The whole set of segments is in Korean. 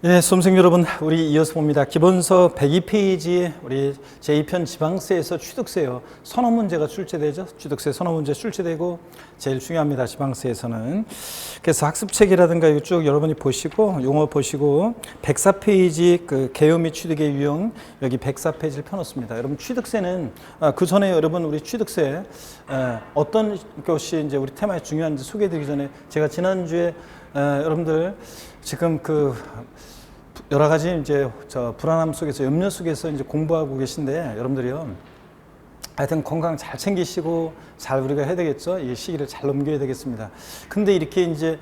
예, 수험생 여러분, 우리 이어서 봅니다. 기본서 102페이지에 우리 제2편 지방세에서 취득세요. 선어 문제가 출제되죠. 취득세 선어 문제 출제되고 제일 중요합니다. 지방세에서는. 그래서 학습책이라든가 이거 쭉 여러분이 보시고 용어 보시고 104페이지 그 개요 및 취득의 유형 여기 104페이지를 펴놓습니다. 여러분 취득세는 그 전에 여러분 우리 취득세 어떤 것이 이제 우리 테마에 중요한지 소개해드리기 전에 제가 지난주에 여러분들 지금 그 여러 가지 이제 불안함 속에서 염려 속에서 이제 공부하고 계신데 여러분들이요. 하여튼 건강 잘 챙기시고 잘 우리가 해야 되겠죠. 이 시기를 잘 넘겨야 되겠습니다. 근데 이렇게 이제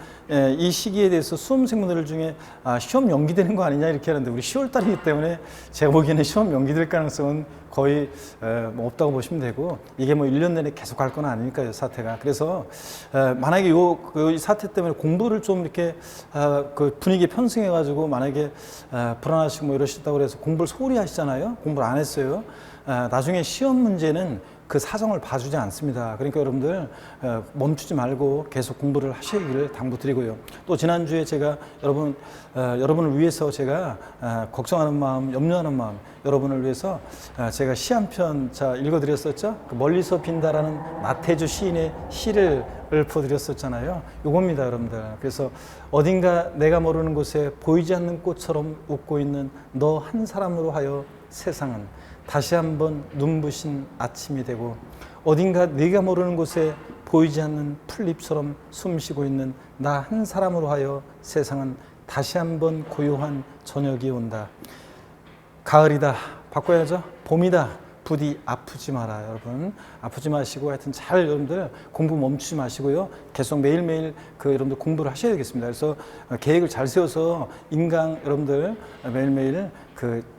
이 시기에 대해서 수험생분들 중에 시험 연기되는 거 아니냐 이렇게 하는데 우리 10월 달이기 때문에 제가 보기에는 시험 연기될 가능성은 거의 뭐 없다고 보시면 되고 이게 뭐 1년 내내 계속 갈 건 아니니까요, 사태가. 그래서 만약에 이 사태 때문에 공부를 좀 이렇게 그 분위기 편승해 가지고 만약에 불안하시고 뭐 이러시다고 그래서 공부를 소홀히 하시잖아요. 공부를 안 했어요. 나중에 시험 문제는 그 사정을 봐주지 않습니다. 그러니까 여러분들 멈추지 말고 계속 공부를 하시기를 당부드리고요. 또 지난주에 제가 여러분을 위해서 제가 걱정하는 마음, 염려하는 마음, 여러분을 위해서 제가 시 한 편 읽어드렸었죠. 그 멀리서 빈다라는 나태주 시인의 시를 읊어드렸었잖아요. 요겁니다, 여러분들. 그래서 어딘가 내가 모르는 곳에 보이지 않는 꽃처럼 웃고 있는 너 한 사람으로 하여 세상은 다시 한번 눈부신 아침이 되고 어딘가 네가 모르는 곳에 보이지 않는 풀잎처럼 숨쉬고 있는 나 한 사람으로 하여 세상은 다시 한번 고요한 저녁이 온다. 가을이다. 바꿔야죠. 봄이다. 부디 아프지 마라, 여러분. 아프지 마시고 하여튼 잘 여러분들 공부 멈추지 마시고요. 계속 매일매일 여러분들 공부를 하셔야 되겠습니다. 그래서 계획을 잘 세워서 인강 여러분들 매일매일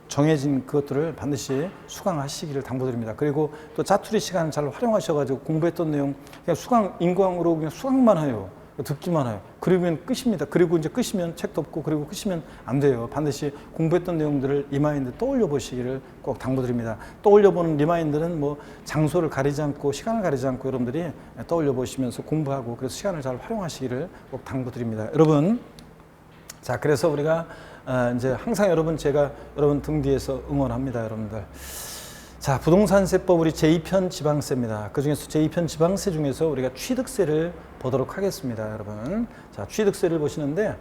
정해진 그것들을 반드시 수강하시기를 당부드립니다. 그리고 또 짜투리 시간을 잘 활용하셔가지고 공부했던 내용 그냥 인강으로 그냥 수강만 해요. 듣기만 해요. 그러면 끝입니다. 그리고 이제 끝이면 책도 없고 그리고 끝이면 안 돼요. 반드시 공부했던 내용들을 리마인드 떠올려 보시기를 꼭 당부드립니다. 떠올려 보는 리마인드는 뭐 장소를 가리지 않고 시간을 가리지 않고 여러분들이 떠올려 보시면서 공부하고 그래서 시간을 잘 활용하시기를 꼭 당부드립니다. 여러분, 자 그래서 우리가 이제 항상 제가 여러분 등 뒤에서 응원합니다, 여러분들. 자, 부동산세법 우리 제2편 지방세입니다. 그 중에서 제2편 지방세 중에서 우리가 취득세를 보도록 하겠습니다, 여러분. 자, 취득세를 보시는데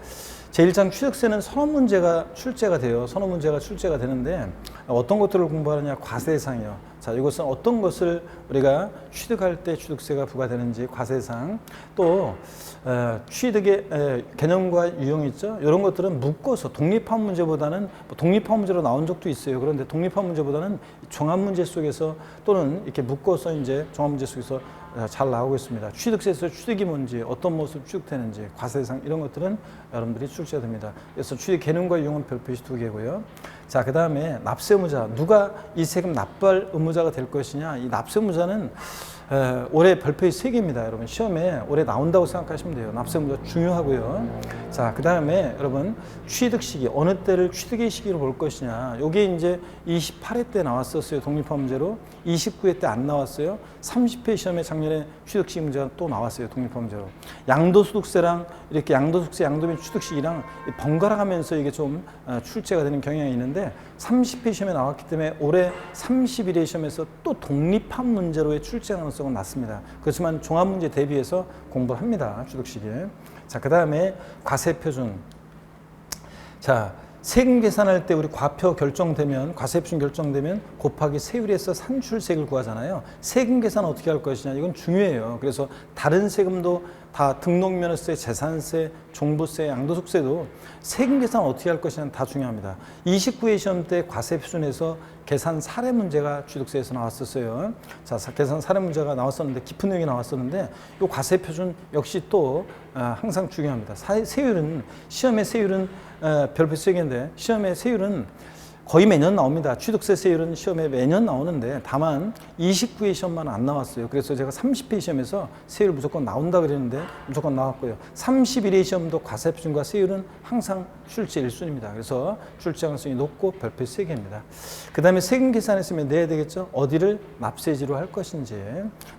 제1장 취득세는 선언 문제가 출제가 돼요. 선언 문제가 출제가 되는데 어떤 것들을 공부하느냐? 과세상이요. 자, 이것은 어떤 것을 우리가 취득할 때 취득세가 부과되는지 과세상, 또 취득의 개념과 유형이 있죠. 이런 것들은 묶어서 독립한 문제보다는 독립한 문제로 나온 적도 있어요. 그런데 독립한 문제보다는 종합 문제 속에서 또는 이렇게 묶어서 이제 종합 문제 속에서 잘 나오고 있습니다. 취득세에서 취득이 뭔지, 어떤 모습 취득되는지, 과세상 이런 것들은 여러분들이 출제됩니다. 그래서 취득 개념과 유형은 별표시 2개고요. 자, 그 다음에 납세 의무자, 누가 이 세금 납부할 의무자가 될 것이냐? 이 납세 의무자는 올해 별표시 3개입니다. 여러분 시험에 올해 나온다고 생각하시면 돼요. 납세 의무자 중요하고요. 자, 그 다음에 여러분 취득 시기, 어느 때를 취득의 시기로 볼 것이냐? 요게 이제 28회 때 나왔었어요. 독립화 문제로. 29회 때 안 나왔어요. 30회 시험에 작년에 취득 시기 문제가 또 나왔어요. 독립화 문제로. 양도소득세랑 이렇게 양도소득세, 양도비 취득 시기랑 번갈아 가면서 이게 좀 출제가 되는 경향이 있는데 30회 시험에 나왔기 때문에 올해 31회 시험에서 또 독립한 문제로의 출제 가능성은 낮습니다. 그렇지만 종합문제 대비해서 공부를 합니다. 취득 시기에. 자, 그 다음에 과세표준. 자, 세금 계산할 때 우리 과표 결정되면, 과세표준 결정되면 곱하기 세율에서 산출세액을 구하잖아요. 세금 계산 어떻게 할 것이냐, 이건 중요해요. 그래서 다른 세금도 다 등록면허세, 재산세, 종부세, 양도소득세도 세금 계산 어떻게 할 것이냐는 다 중요합니다. 29회 시험 때 과세표준에서 계산 사례 문제가 취득세에서 나왔었어요. 자, 계산 사례 문제가 나왔었는데 깊은 내용이 나왔었는데 이 과세표준 역시 또 항상 중요합니다. 세율은 시험의 세율은 별표 3개인데 시험의 세율은 거의 매년 나옵니다. 취득세 세율은 시험에 매년 나오는데 다만 29회 시험만 안 나왔어요. 그래서 제가 30회 시험에서 세율 무조건 나온다 그랬는데 무조건 나왔고요. 31회 시험도 과세표준과 세율은 항상 출제 1순위입니다. 그래서 출제 가능성이 높고 별표 3개입니다. 그 다음에 세금 계산했으면 내야 되겠죠. 어디를 납세지로 할 것인지,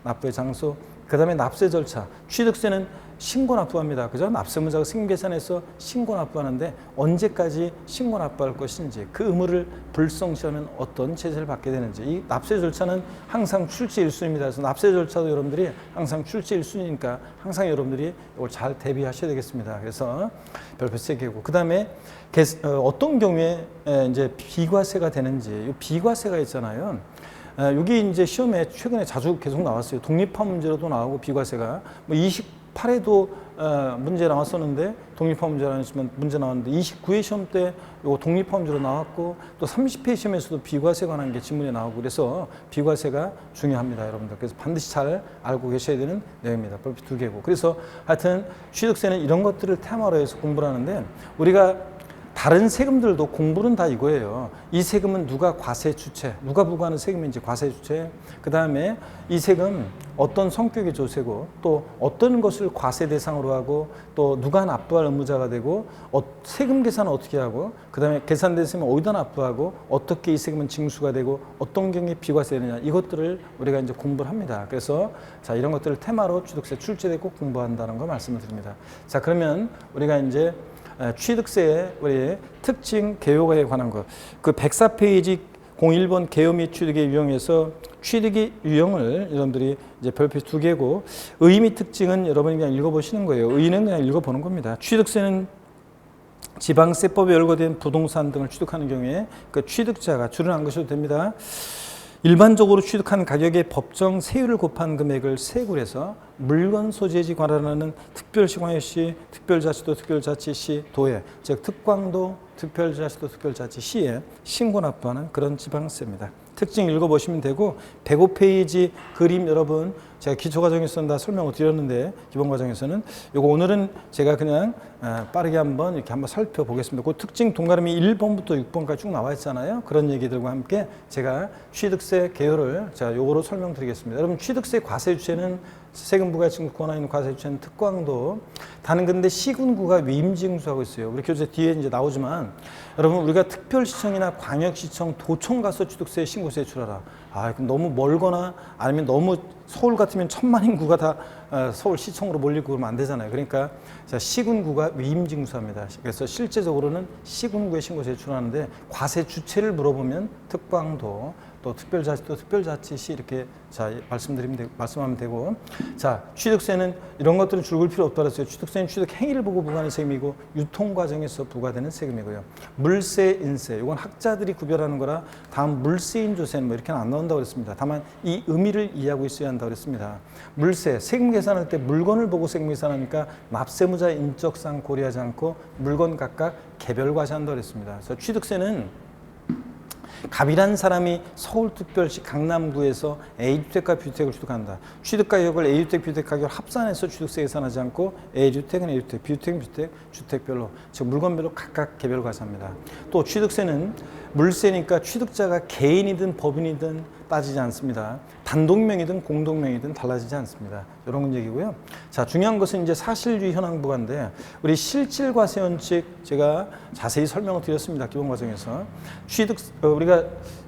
납부의 장소, 그 다음에 납세 절차. 취득세는 신고납부합니다. 그죠? 납세무자가 승인계산해서 신고납부하는데 언제까지 신고납부할 것인지 그 의무를 불성시하면 어떤 제재를 받게 되는지 이 납세 절차는 항상 출제 1순위입니다. 그래서 납세 절차도 여러분들이 항상 출제 1순위니까 항상 여러분들이 이걸 잘 대비하셔야 되겠습니다. 그래서 별표 3개고 그 다음에 어떤 경우에 이제 비과세가 되는지 이 비과세가 있잖아요. 여기 이제 시험에 최근에 자주 계속 나왔어요. 독립화 문제로도 나오고 비과세가 뭐 28회도 문제 나왔었는데 독립화 문제라는 문제 나왔는데 29회 시험 때 이거 독립화 문제로 나왔고 또 30회 시험에서도 비과세 관한 게 지문에 나오고 그래서 비과세가 중요합니다, 여러분들. 그래서 반드시 잘 알고 계셔야 되는 내용입니다. 별표 2개고. 그래서 하여튼 취득세는 이런 것들을 테마로 해서 공부를 하는데 우리가 다른 세금들도 공부는 다 이거예요. 이 세금은 누가 과세 주체, 누가 부과하는 세금인지 과세 주체, 그 다음에 이 세금 어떤 성격의 조세고 또 어떤 것을 과세 대상으로 하고 또 누가 납부할 의무자가 되고 세금 계산은 어떻게 하고 그 다음에 계산된 세금은 어디다 납부하고 어떻게 이 세금은 징수가 되고 어떤 경우에 비과세되느냐 이것들을 우리가 이제 공부를 합니다. 그래서 자 이런 것들을 테마로 취득세 출제되 꼭 공부한다는 거 말씀을 드립니다. 자 그러면 우리가 이제 취득세의 우리 특징 개요에 관한 것 그 104페이지 01번 개요 및 취득의 유형에서 취득의 유형을 여러분들이 이제 별표 2개고 의 및 특징은 여러분이 그냥 읽어보시는 거예요. 의는 그냥 읽어보는 겁니다. 취득세는 지방세법에 열거된 부동산 등을 취득하는 경우에 그 취득자가 줄은 안 그셔도 됩니다. 일반적으로 취득한 가격의 법정 세율을 곱한 금액을 세액을 해서 물건 소재지 관할하는 특별시광역시, 특별자치도, 특별자치시, 도에, 즉 특광도, 특별자치도, 특별자치시에 신고납부하는 그런 지방세입니다. 특징 읽어보시면 되고 105페이지 그림 여러분 제가 기초과정에서는 다 설명을 드렸는데 기본과정에서는 이거 오늘은 제가 그냥 빠르게 한번 이렇게 한번 살펴보겠습니다. 그 특징 동그라미 1번부터 6번까지 쭉 나와 있잖아요. 그런 얘기들과 함께 제가 취득세 개요를 제가 요거로 설명드리겠습니다. 여러분 취득세 과세 주체는 세금부가 지금 권한 있는 과세 주체는 특광도 다른 근데 시군구가 위임징수하고 있어요. 우리 교재 뒤에 이제 나오지만 여러분 우리가 특별시청이나 광역시청, 도청 가서 취득세 신고세 출하라. 그럼 너무 멀거나 아니면 너무 서울 같으면 1000만 인구가 다 서울시청으로 몰리고 그러면 안 되잖아요. 그러니까 시군구가 위임징수합니다. 그래서 실제적으로는 시군구에 신고세 출하는데 과세 주체를 물어보면 특광도 또 특별자치도 특별자치시 이렇게 말씀하면 되고 자 취득세는 이런 것들은 줄글 필요 없다 그랬어요. 취득세는 취득 행위를 보고 부과하는 세금이고 유통 과정에서 부과되는 세금이고요. 물세, 인세 이건 학자들이 구별하는 거라 다음 물세인조세는 뭐 이렇게는 안 나온다고 그랬습니다. 다만 이 의미를 이해하고 있어야 한다고 그랬습니다. 물세 세금 계산할 때 물건을 보고 세금 계산하니까 납세무자 인적사항 고려하지 않고 물건 각각 개별 과세한다고 그랬습니다. 그래서 취득세는 갑이라는 사람이 서울특별시 강남구에서 A주택과 B주택을 취득한다. 취득가격을 A주택, B주택 가격을 합산해서 취득세 계산하지 않고 A주택은 A주택, B주택은 B주택, 주택별로 즉 물건별로 각각 개별 과세합니다. 또 취득세는 물세니까 취득자가 개인이든 법인이든 따지지 않습니다. 단독명이든 공동명이든 달라지지 않습니다. 이런 얘기고요. 자, 중요한 것은 이제 사실주의 현황 부과인데 우리 실질과세 원칙 제가 자세히 설명을 드렸습니다. 기본 과정에서 우리가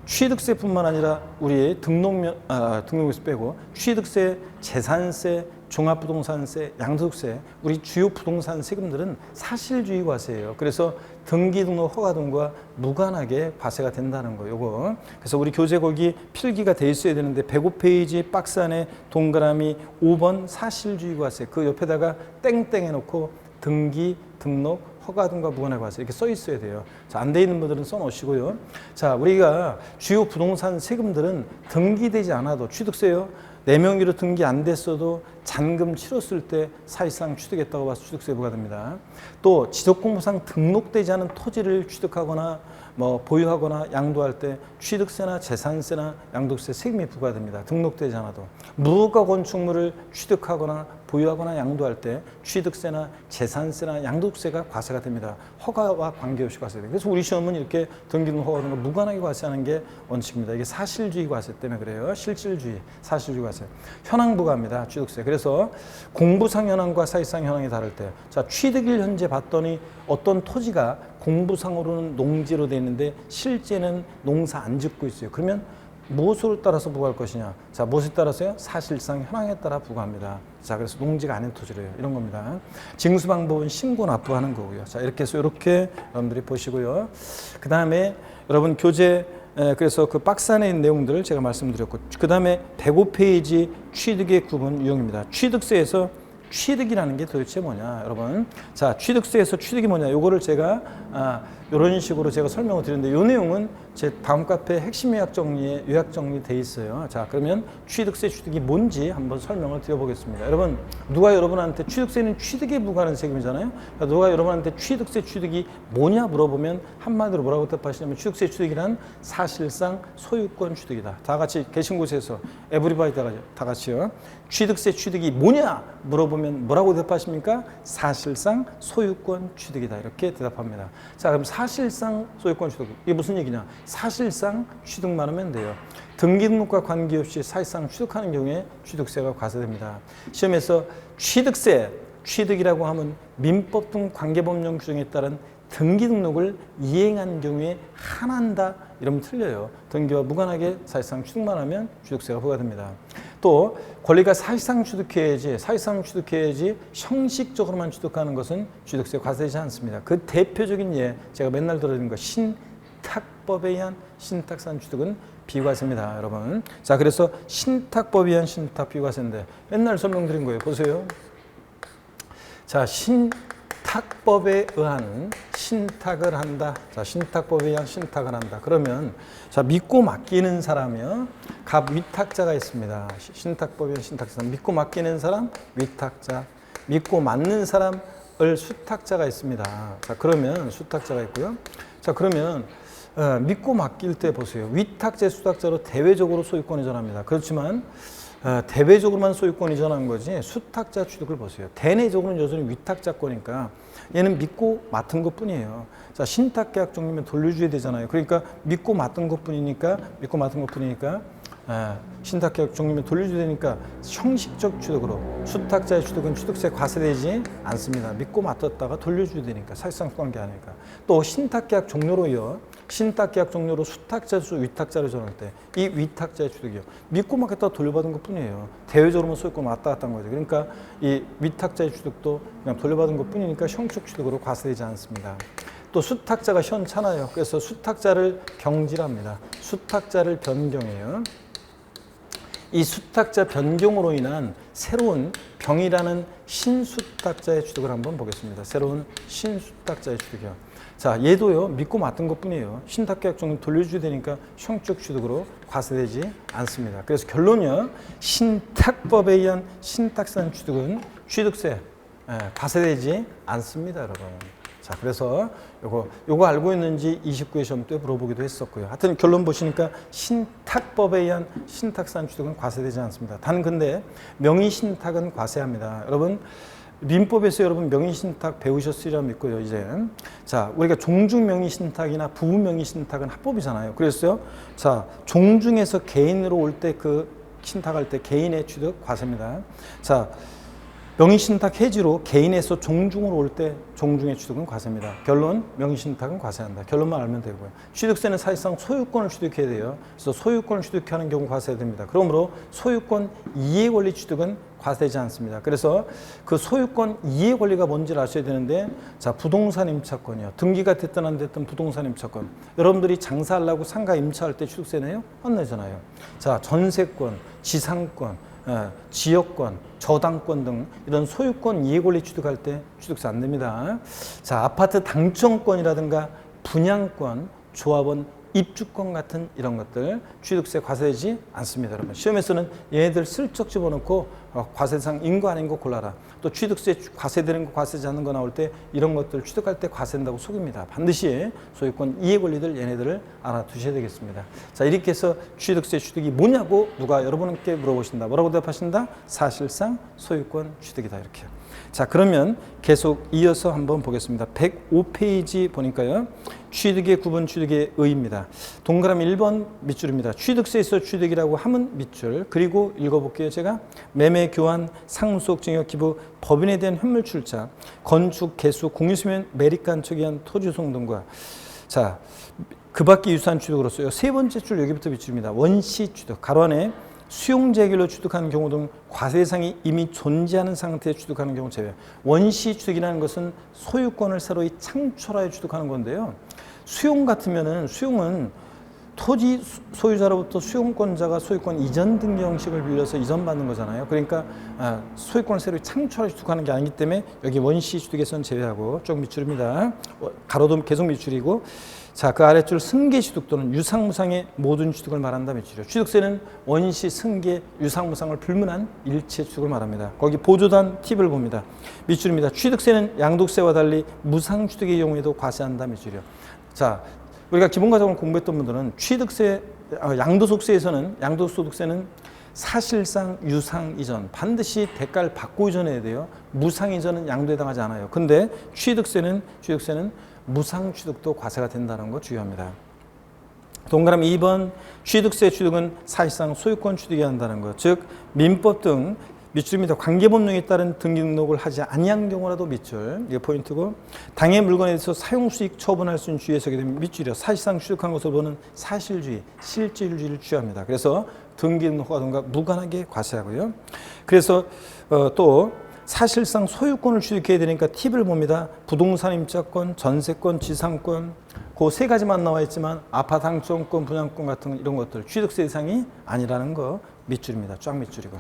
취득세뿐만 아니라 우리 등록세 빼고 취득세, 재산세, 종합부동산세, 양도세, 우리 주요 부동산 세금들은 사실주의 과세예요. 그래서 등기 등록 허가 등과 무관하게 과세가 된다는 거 요거. 그래서 우리 교재 거기 필기가 돼 있어야 되는데 105페이지 박스 안에 동그라미 5번 사실주의 과세 그 옆에다가 땡땡 해놓고 등기 등록 허가 등과 무관하게 과세 이렇게 써 있어야 돼요. 자, 안 돼 있는 분들은 써 놓으시고요. 자, 우리가 주요 부동산 세금들은 등기되지 않아도 취득세요. 내 명의로 등기 안 됐어도 잔금 치렀을 때 사실상 취득했다고 봐서 취득세 부과됩니다. 또 지적공부상 등록되지 않은 토지를 취득하거나 뭐 보유하거나 양도할 때 취득세나 재산세나 양도세 세금이 부과됩니다. 등록되지 않아도. 무허가 건축물을 취득하거나 보유하거나 양도할 때 취득세나 재산세나 양도세가 과세가 됩니다. 허가와 관계없이 과세돼요. 그래서 우리 시험은 이렇게 등기등 허가 등과 무관하게 과세하는 게 원칙입니다. 이게 사실주의 과세 때문에 그래요. 실질주의, 사실주의 과세. 현황 부과입니다. 취득세. 그래서 공부상 현황과 사실상 현황이 다를 때, 자 취득일 현재 봤더니 어떤 토지가 공부상으로는 농지로 돼 있는데 실제는 농사 안 짓고 있어요. 그러면 무엇을 따라서 부과할 것이냐. 자, 무엇에 따라서요? 사실상 현황에 따라 부과합니다. 자, 그래서 농지가 아닌 토지래요. 이런 겁니다. 징수 방법은 신고 납부하는 거고요. 자, 이렇게 해서 이렇게 여러분들이 보시고요. 그 다음에 여러분 교재 그래서 그 박스 안에 있는 내용들을 제가 말씀드렸고, 그 다음에 105페이지 취득의 구분 유형입니다. 취득세에서 취득이라는 게 도대체 뭐냐, 여러분. 자, 취득세에서 취득이 뭐냐, 요거를 제가 이런 식으로 제가 설명을 드렸는데, 요 내용은 제 다음 카페 핵심 요약 정리에 요약 정리돼 있어요. 자, 그러면 취득세 취득이 뭔지 한번 설명을 드려보겠습니다. 여러분, 누가 여러분한테 취득세는 취득에 부과하는 세금이잖아요. 그러니까 누가 여러분한테 취득세 취득이 뭐냐 물어보면 한마디로 뭐라고 대답하시냐면, 취득세 취득이란 사실상 소유권 취득이다. 다 같이 계신 곳에서 에브리바디 다 같이요. 취득세 취득이 뭐냐 물어보면 뭐라고 대답하십니까? 사실상 소유권 취득이다. 이렇게 대답합니다. 자, 그럼 사실상 소유권 취득, 이게 무슨 얘기냐? 사실상 취득만 하면 돼요. 등기등록과 관계없이 사실상 취득하는 경우에 취득세가 과세됩니다. 시험에서 취득세, 취득이라고 하면 민법 등 관계법령 규정에 따른 등기등록을 이행한 경우에 한한다 이러면 틀려요. 등기와 무관하게 사실상 취득만 하면 취득세가 부과됩니다. 또 권리가 사실상 취득해야지, 사실상 취득해야지 형식적으로만 취득하는 것은 취득세 과세되지 않습니다. 그 대표적인 예, 제가 맨날 들어드리는 거 신탁법에 의한 신탁산 취득은 비과세입니다, 여러분. 자, 그래서 신탁법에 의한 신탁 비과세인데 맨날 설명드린 거예요. 보세요. 자, 신탁법에 의한 신탁을 한다. 자, 신탁법에 의한 신탁을 한다. 그러면 자, 믿고 맡기는 사람이요. 갑 위탁자가 있습니다. 신탁법에 의한 신탁자. 믿고 맡기는 사람, 위탁자. 믿고 맡는 사람을 수탁자가 있습니다. 자, 그러면 수탁자가 있고요. 자, 그러면 믿고 맡길 때 보세요. 위탁자, 수탁자로 대외적으로 소유권이 전합니다. 그렇지만 대외적으로만 소유권이 전한 거지 수탁자 취득을 보세요. 대내적으로는 여전히 위탁자 거니까 얘는 믿고 맡은 것 뿐이에요. 자, 신탁계약 종료면 돌려줘야 되잖아요. 그러니까 믿고 맡은 것 뿐이니까 신탁계약 종료면 돌려줘야 되니까 형식적 취득으로 수탁자의 취득은 취득세 과세되지 않습니다. 믿고 맡았다가 돌려줘야 되니까 사실상 관계 아니니까. 또 신탁계약 종료로요. 신탁계약 종료로 수탁자, 위탁자를 전할 때 이 위탁자의 취득이요. 믿고 맡겼다가 돌려받은 것 뿐이에요. 대외적으로만 소유권 왔다 갔다 한 거죠. 그러니까 이 위탁자의 취득도 그냥 돌려받은 것 뿐이니까 형식 취득으로 과세되지 않습니다. 또 수탁자가 현찮아요. 그래서 수탁자를 경질합니다. 수탁자를 변경해요. 이 수탁자 변경으로 인한 새로운 병이라는 신수탁자의 취득을 한번 보겠습니다. 새로운 신수탁자의 취득이요. 자, 얘도요, 믿고 맡은 것 뿐이에요. 신탁계약 종료 돌려줘야 되니까 형식 취득으로 과세되지 않습니다. 그래서 결론이요, 신탁법에 의한 신탁산 취득은 취득세 과세되지 않습니다, 여러분. 자, 그래서 요거 알고 있는지 29회 시험 때 물어보기도 했었고요. 하여튼 결론 보시니까 신탁법에 의한 신탁산 취득은 과세되지 않습니다. 단 근데 명의신탁은 과세합니다. 여러분, 민법에서 여러분 명의신탁 배우셨으리라 믿고요, 이제. 자, 우리가 종중명의신탁이나 부부명의신탁은 합법이잖아요. 그래서요, 자, 종중에서 개인으로 올 때 그 신탁할 때 개인의 취득 과세입니다. 자, 명의신탁 해지로 개인에서 종중으로 올 때 종중의 취득은 과세입니다. 결론, 명의신탁은 과세한다. 결론만 알면 되고요. 취득세는 사실상 소유권을 취득해야 돼요. 그래서 소유권을 취득하는 경우 과세됩니다. 그러므로 소유권 이해 권리 취득은 과세되지 않습니다. 그래서 그 소유권 이해 권리가 뭔지를 아셔야 되는데, 자, 부동산 임차권이요. 등기가 됐든 안 됐든 부동산 임차권. 여러분들이 장사하려고 상가 임차할 때 취득세 내요? 안 내잖아요. 자, 전세권, 지상권, 지역권, 저당권 등 이런 소유권 이해 권리 취득할 때 취득세 안 냅니다. 자, 아파트 당첨권이라든가 분양권, 조합원 입주권 같은 이런 것들 취득세 과세되지 않습니다, 여러분. 시험에서는 얘네들 슬쩍 집어넣고 과세상 인거 아닌 거 골라라. 또 취득세 과세되는 거 과세되지 않는 거 나올 때 이런 것들 취득할 때 과세된다고 속입니다. 반드시 소유권 이해 권리들 얘네들을 알아두셔야 되겠습니다. 자, 이렇게 해서 취득세 취득이 뭐냐고 누가 여러분께 물어보신다. 뭐라고 대답하신다? 사실상 소유권 취득이다, 이렇게. 자, 그러면 계속 이어서 한번 보겠습니다. 105페이지 보니까요. 취득의 구분, 취득의 의의입니다. 동그라미 1번 밑줄입니다. 취득세에서 취득이라고 하면 밑줄. 그리고 읽어볼게요, 제가. 매매, 교환, 상속, 증여, 기부, 법인에 대한 현물 출자, 건축, 개수, 공유수면, 매립 간척에 의한 토지 소송 등과. 자, 그 밖에 유사한 취득으로서요. 세 번째 줄 여기부터 밑줄입니다. 원시 취득. 가로 안에 수용재결로 취득하는 경우 등 과세상이 이미 존재하는 상태에 취득하는 경우 제외. 원시 취득이라는 것은 소유권을 새로이 창출하여 취득하는 건데요. 수용 같으면은 수용은 토지 소유자로부터 수용권자가 소유권 이전 등기 형식을 빌려서 이전받는 거잖아요. 그러니까 소유권을 새로 창출하여 취득하는 게 아니기 때문에 여기 원시 취득에서는 제외하고 쭉 밑줄입니다. 가로도 계속 밑줄이고, 자, 그 아래줄 승계 취득 또는 유상무상의 모든 취득을 말한다 밑줄이요. 취득세는 원시, 승계, 유상무상을 불문한 일체 취득을 말합니다. 거기 보조단 팁을 봅니다. 밑줄입니다. 취득세는 양도세와 달리 무상 취득의 경우에도 과세한다 밑줄이요. 자, 우리가 기본과정을 공부했던 분들은 취득세, 양도소득세는 사실상 유상 이전, 반드시 대가를 받고 이전해야 돼요. 무상 이전은 양도에 해당하지 않아요. 근데 취득세는 무상 취득도 과세가 된다는 거 주의합니다. 동그라미 2번, 취득세 취득은 사실상 소유권 취득이 한다는 것. 즉 민법 등 밑줄입니다. 관계법령에 따른 등기 등록을 하지 아니한 경우라도 밑줄. 이게 포인트고, 당해 물건에 대해서 사용수익 처분할 수 있는 주의에 서게 되면 밑줄이요. 사실상 취득한 것을 보는 사실주의, 실질주의를 취합니다. 그래서 등기 등록과든가 무관하게 과세하고요. 그래서 또 사실상 소유권을 취득해야 되니까 팁을 봅니다. 부동산 임차권, 전세권, 지상권, 그 세 가지만 나와 있지만 아파트 당첨권, 분양권 같은 이런 것들 취득세 대상이 아니라는 거 밑줄입니다. 쫙 밑줄이고.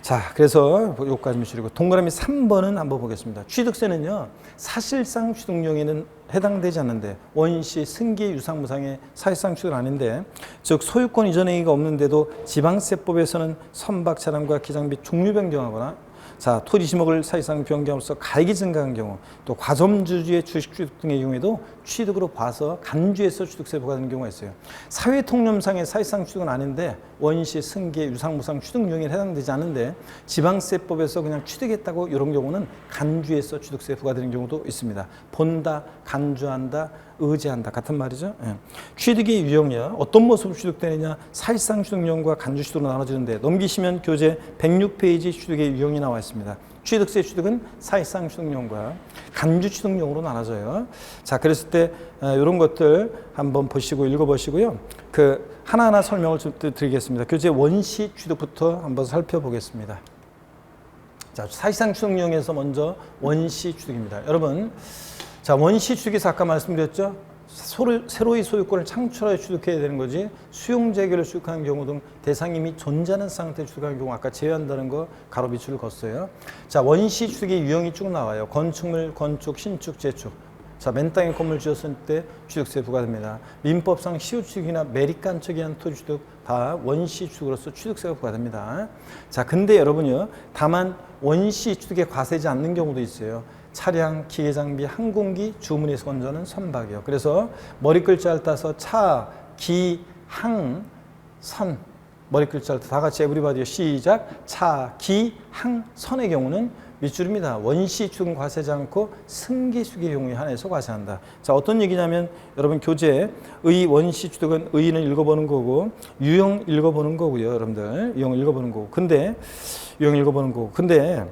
자, 그래서 여기까지 밑줄이고, 동그라미 3번은 한번 보겠습니다. 취득세는요, 사실상 취득용에는 해당되지 않는데, 원시, 승계, 유상무상의 사실상 취득은 아닌데, 즉 소유권 이전 행위가 없는데도 지방세법에서는 선박 차량과 기장 및 종류 변경하거나, 자, 토지 지목을 사실상 변경함으로써 가액이 증가한 경우, 또 과점주주의 주식 취득 등의 경우에도 취득으로 봐서 간주해서 취득세 부과되는 경우가 있어요. 사회통념상의 사실상 취득은 아닌데 원시, 승계, 유상무상 취득용에 해당되지 않는데 지방세법에서 그냥 취득했다고 이런 경우는 간주해서 취득세 부과되는 경우도 있습니다. 본다, 간주한다, 의지한다 같은 말이죠. 예. 취득의 유형이요. 어떤 모습으로 취득되느냐, 사실상 취득용과 간주 취득으로 나눠지는데, 넘기시면 교재 106페이지 취득의 유형이 나와 있습니다. 취득세 취득은 사실상 취득용과 간주 취득용으로 나눠져요. 자, 그랬을 때 이런 것들 한번 보시고 읽어보시고요. 그 하나하나 설명을 좀 드리겠습니다. 교재 원시 취득부터 한번 살펴보겠습니다. 자, 사실상 취득용에서 먼저 원시 취득입니다. 여러분, 자, 원시 취득에서 아까 말씀드렸죠. 새로이 소유권을 창출하여 취득해야 되는 거지, 수용재결을 취득하는 경우 등 대상이 이미 존재하는 상태에 취득하는 경우 아까 제외한다는 거 가로 밑줄을 걷어요. 자, 원시 취득의 유형이 쭉 나와요. 건축물, 건축, 신축, 재축. 자, 맨 땅에 건물 지었을 때 취득세 부과됩니다. 민법상 시효취득이나 매립간척이 한 토지 취득 다 원시 취득으로서 취득세가 부과됩니다. 자, 근데 여러분요, 다만 원시 취득에 과세지 않는 경우도 있어요. 차량, 기계장비, 항공기, 주문에서 건조하는 선박이요. 그래서 머리 글자를 따서 차, 기, 항, 선. 머리 글자를 다 같이 에브리바디요. 시작. 차, 기, 항, 선의 경우는 밑줄입니다. 원시 취득은 과세하지 않고 승계 취득의 경우에 한해서 과세한다. 자, 어떤 얘기냐면 여러분 교재 의 원시 취득은 의는 읽어보는 거고 유형 읽어보는 거고요. 여러분들 유형 읽어보는 거고. 근데 유형 읽어보는 거고. 근데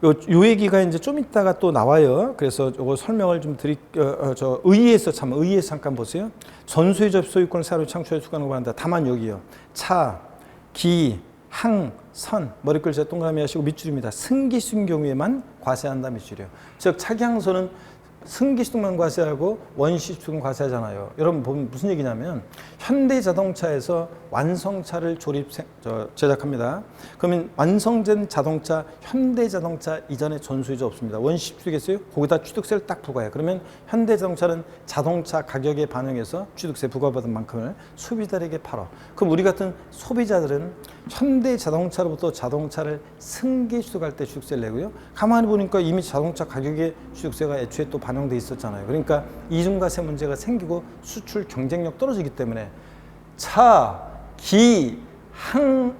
요 얘기가 이제 좀 이따가 또 나와요. 그래서 요거 설명을 좀 의의에서 잠깐 보세요. 전소유자 소유권을 새로 창출해 주는 거 한다. 다만 여기요. 차, 기, 항, 선, 머리 글자 동그라미 하시고 밑줄입니다. 승계시등 경우에만 과세한다 밑줄이요. 즉 차기항소는 승계시등만 과세하고 원시시등은 과세하잖아요. 여러분 보면 무슨 얘기냐면 현대자동차에서 완성차를 제작합니다. 그러면 완성된 자동차, 현대자동차 이전에 전소유자 없습니다. 원시 취득했어요? 거기다 취득세를 딱 부과해요. 그러면 현대자동차는 자동차 가격에 반영해서 취득세 부과받은 만큼을 소비자들에게 팔아. 그럼 우리 같은 소비자들은 현대자동차로부터 자동차를 승계 취득할 때 취득세를 내고요. 가만히 보니까 이미 자동차 가격에 취득세가 애초에 또 반영돼 있었잖아요. 그러니까 이중과세 문제가 생기고 수출 경쟁력 떨어지기 때문에 차, 기, 항,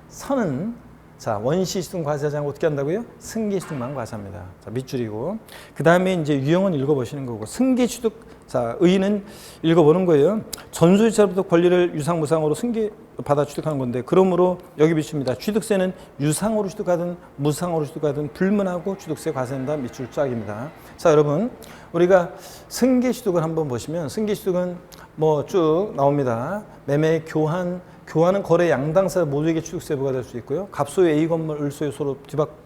선은 자 원시시등 과세하지 않고 어떻게 한다고요? 승계취득만 과세합니다. 자 밑줄이고 그 다음에 이제 유형은 읽어보시는 거고 승계취득 자, 의의는 읽어보는 거예요. 전소유자로부터 권리를 유상무상으로 승계받아 취득하는 건데, 그러므로 여기 비춥니다. 취득세는 유상으로 취득하든 무상으로 취득하든 불문하고 취득세 과세한다 밑줄 짝입니다. 자, 여러분, 우리가 승계 취득을 한번 보시면, 승계 취득은 뭐 쭉 나옵니다. 매매, 교환은 거래 양당사 모두에게 취득세 부과될 수 있고요. 갑소유 A 건물, 을소유 서로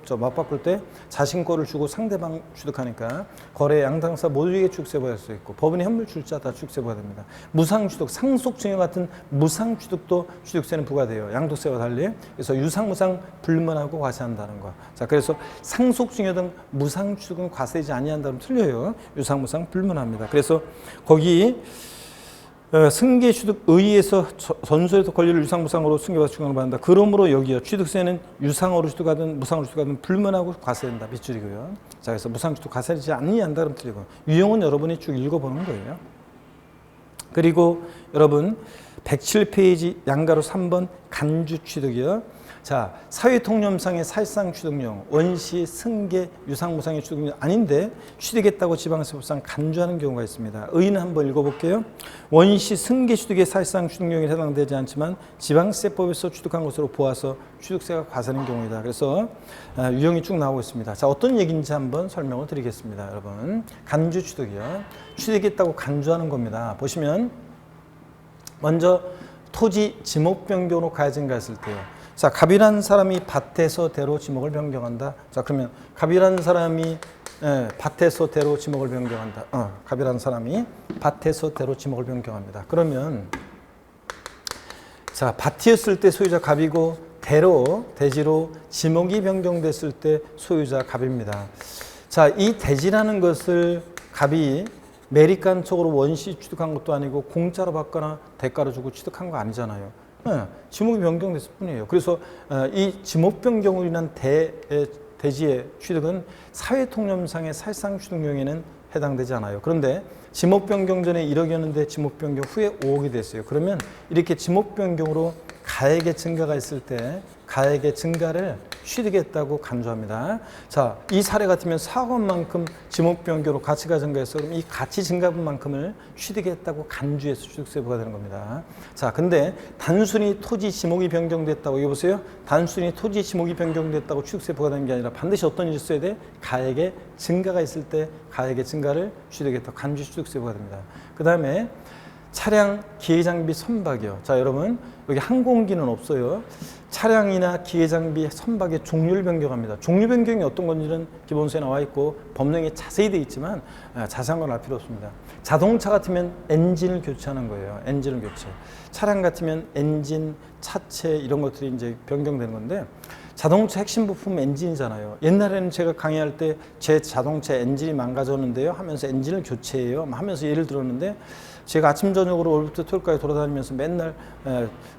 맞바꿀 때 자신 거를 주고 상대방 취득하니까 거래 양당사 모두에게 취득세 부과될 수 있고, 법인의 현물 출자 다 취득세 부과됩니다. 무상 취득, 상속 증여 같은 무상 취득도 취득세는 부과돼요. 양도세와 달리. 그래서 유상, 무상 불문하고 과세한다는 거. 자, 그래서 상속 증여 등 무상 취득은 과세하지 아니한다면 틀려요. 유상, 무상 불문합니다. 그래서 거기 승계 취득 의의에서 전소에서 권리를 유상무상으로 승계받아 취득을 받는다. 그러므로 여기요. 취득세는 유상으로 취득하든 무상으로 취득하든 불문하고 과세된다. 밑줄이고요. 자, 그래서 무상 취득 과세하지 아니한다 그러면 틀리고. 유형은 여러분이 쭉 읽어보는 거예요. 그리고 여러분 107페이지 양가로 3번 간주 취득이요. 자, 사회통념상의 사실상 취득용, 원시, 승계, 유상무상의 취득용 아닌데 취득했다고 지방세법상 간주하는 경우가 있습니다. 의의는 한번 읽어볼게요. 원시, 승계 취득의 사실상 취득용에 해당되지 않지만 지방세법에서 취득한 것으로 보아서 취득세가 과세하는 경우이다. 그래서 유형이 쭉 나오고 있습니다. 자, 어떤 얘기인지 한번 설명을 드리겠습니다. 여러분, 간주 취득이요. 취득했다고 간주하는 겁니다. 보시면 먼저 토지 지목 변경으로 가해 증가했을 때요. 자, 갑이라는 사람이 밭에서 대로 지목을 변경한다. 자, 그러면 갑이라는 사람이 밭에서 대로 지목을 변경한다. 갑이라는 사람이 밭에서 대로 지목을 변경합니다. 그러면 자, 밭이었을 때 소유자 갑이고 대로 대지로 지목이 변경됐을 때 소유자 갑입니다. 자, 이 대지라는 것을 갑이 매립간척으로 원시 취득한 것도 아니고 공짜로 받거나 대가로 주고 취득한 거 아니잖아요. 지목이 변경됐을 뿐이에요. 그래서 이 지목 변경으로 인한 대지의 취득은 사회통념상의 사실상 취득용에는 해당되지 않아요. 그런데 지목 변경 전에 1억이었는데 지목 변경 후에 5억이 됐어요. 그러면 이렇게 지목 변경으로 가액의 증가가 있을 때 가액의 증가를 취득했다고 간주합니다. 자, 이 사례 같으면 4억만큼 지목 변경으로 가치가 증가해서 그럼 이 가치 증가분만큼을 취득했다고 간주해서 취득세 부과되는 겁니다. 자, 근데 단순히 토지 지목이 변경됐다고 이거 보세요. 단순히 토지 지목이 변경됐다고 취득세 부과되는 게 아니라 반드시 어떤 일이 있어야 돼? 가액의 증가가 있을 때 가액의 증가를 취득했다고 간주 취득세 부과됩니다. 그 다음에 차량, 기계장비 선박이요. 자, 여러분 여기 항공기는 없어요. 차량이나 기계장비 선박의 종류를 변경합니다. 종류 변경이 어떤 건지는 기본서에 나와 있고 법령에 자세히 되어 있지만 자세한 건 알 필요 없습니다. 자동차 같으면 엔진을 교체하는 거예요. 엔진을 교체. 차량 같으면 엔진, 차체 이런 것들이 이제 변경되는 건데 자동차 핵심 부품 엔진이잖아요. 옛날에는 제가 강의할 때 제 자동차 엔진이 망가졌는데요 하면서 엔진을 교체해요 하면서 예를 들었는데 제가 아침 저녁으로 월요일부터 토요일까지 돌아다니면서 맨날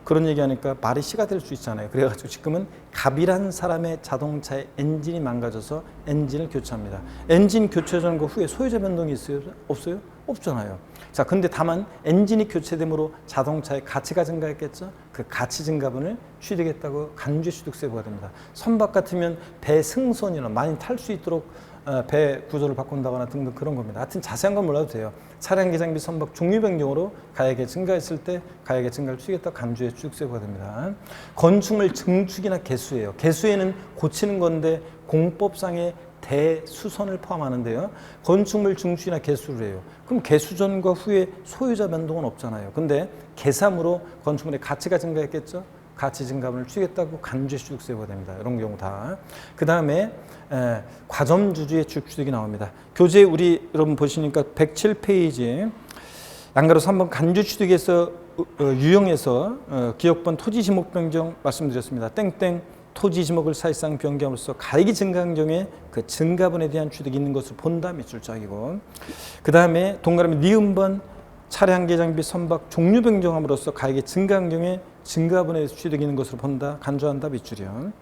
그런 얘기하니까 말이 씨가 될 수 있잖아요. 그래가지고 지금은 갑이라는 사람의 자동차의 엔진이 망가져서 엔진을 교체합니다. 엔진 교체된 거 후에 소유자 변동이 있어요? 없어요? 없잖아요. 자, 근데 다만 엔진이 교체됨으로 자동차의 가치가 증가했겠죠? 그 가치 증가분을 취득했다고 간주 취득세 부과됩니다. 선박 같으면 배 승선이나 많이 탈 수 있도록 배 구조를 바꾼다거나 등등 그런 겁니다. 하여튼 자세한 건 몰라도 돼요. 차량, 기장비, 선박 종류 변경으로 가액의 증가했을 때 가액의 증가를 취득했다 간주의 취득세 부과됩니다. 건축물 증축이나 개수예요. 개수에는 고치는 건데 공법상의 대수선을 포함하는데요. 건축물 증축이나 개수를 해요. 그럼 개수 전과 후에 소유자 변동은 없잖아요. 근데 개삼으로 건축물의 가치가 증가했겠죠? 가치 증가분을 취득했다고 간주의 취득세 부과됩니다. 이런 경우 다. 그 다음에 과점주주의 취득이 나옵니다. 교재 우리 여러분 보시니까 107페이지 양가로 3번 간주 취득에서 유형에서 기억번 토지 지목 변경 말씀드렸습니다. 땡땡 토지 지목을 사실상 변경함으로써 가액이 증가한 경우에 그 증가분에 대한 취득이 있는 것을 본다 밑줄 짝이고 그 다음에 동그라미 니은번 차량, 기장비, 선박 종류 변경함으로써 가액이 증가한 경우에 증가분에 취득이 있는 것으로 본다 간주한다 밑줄이요.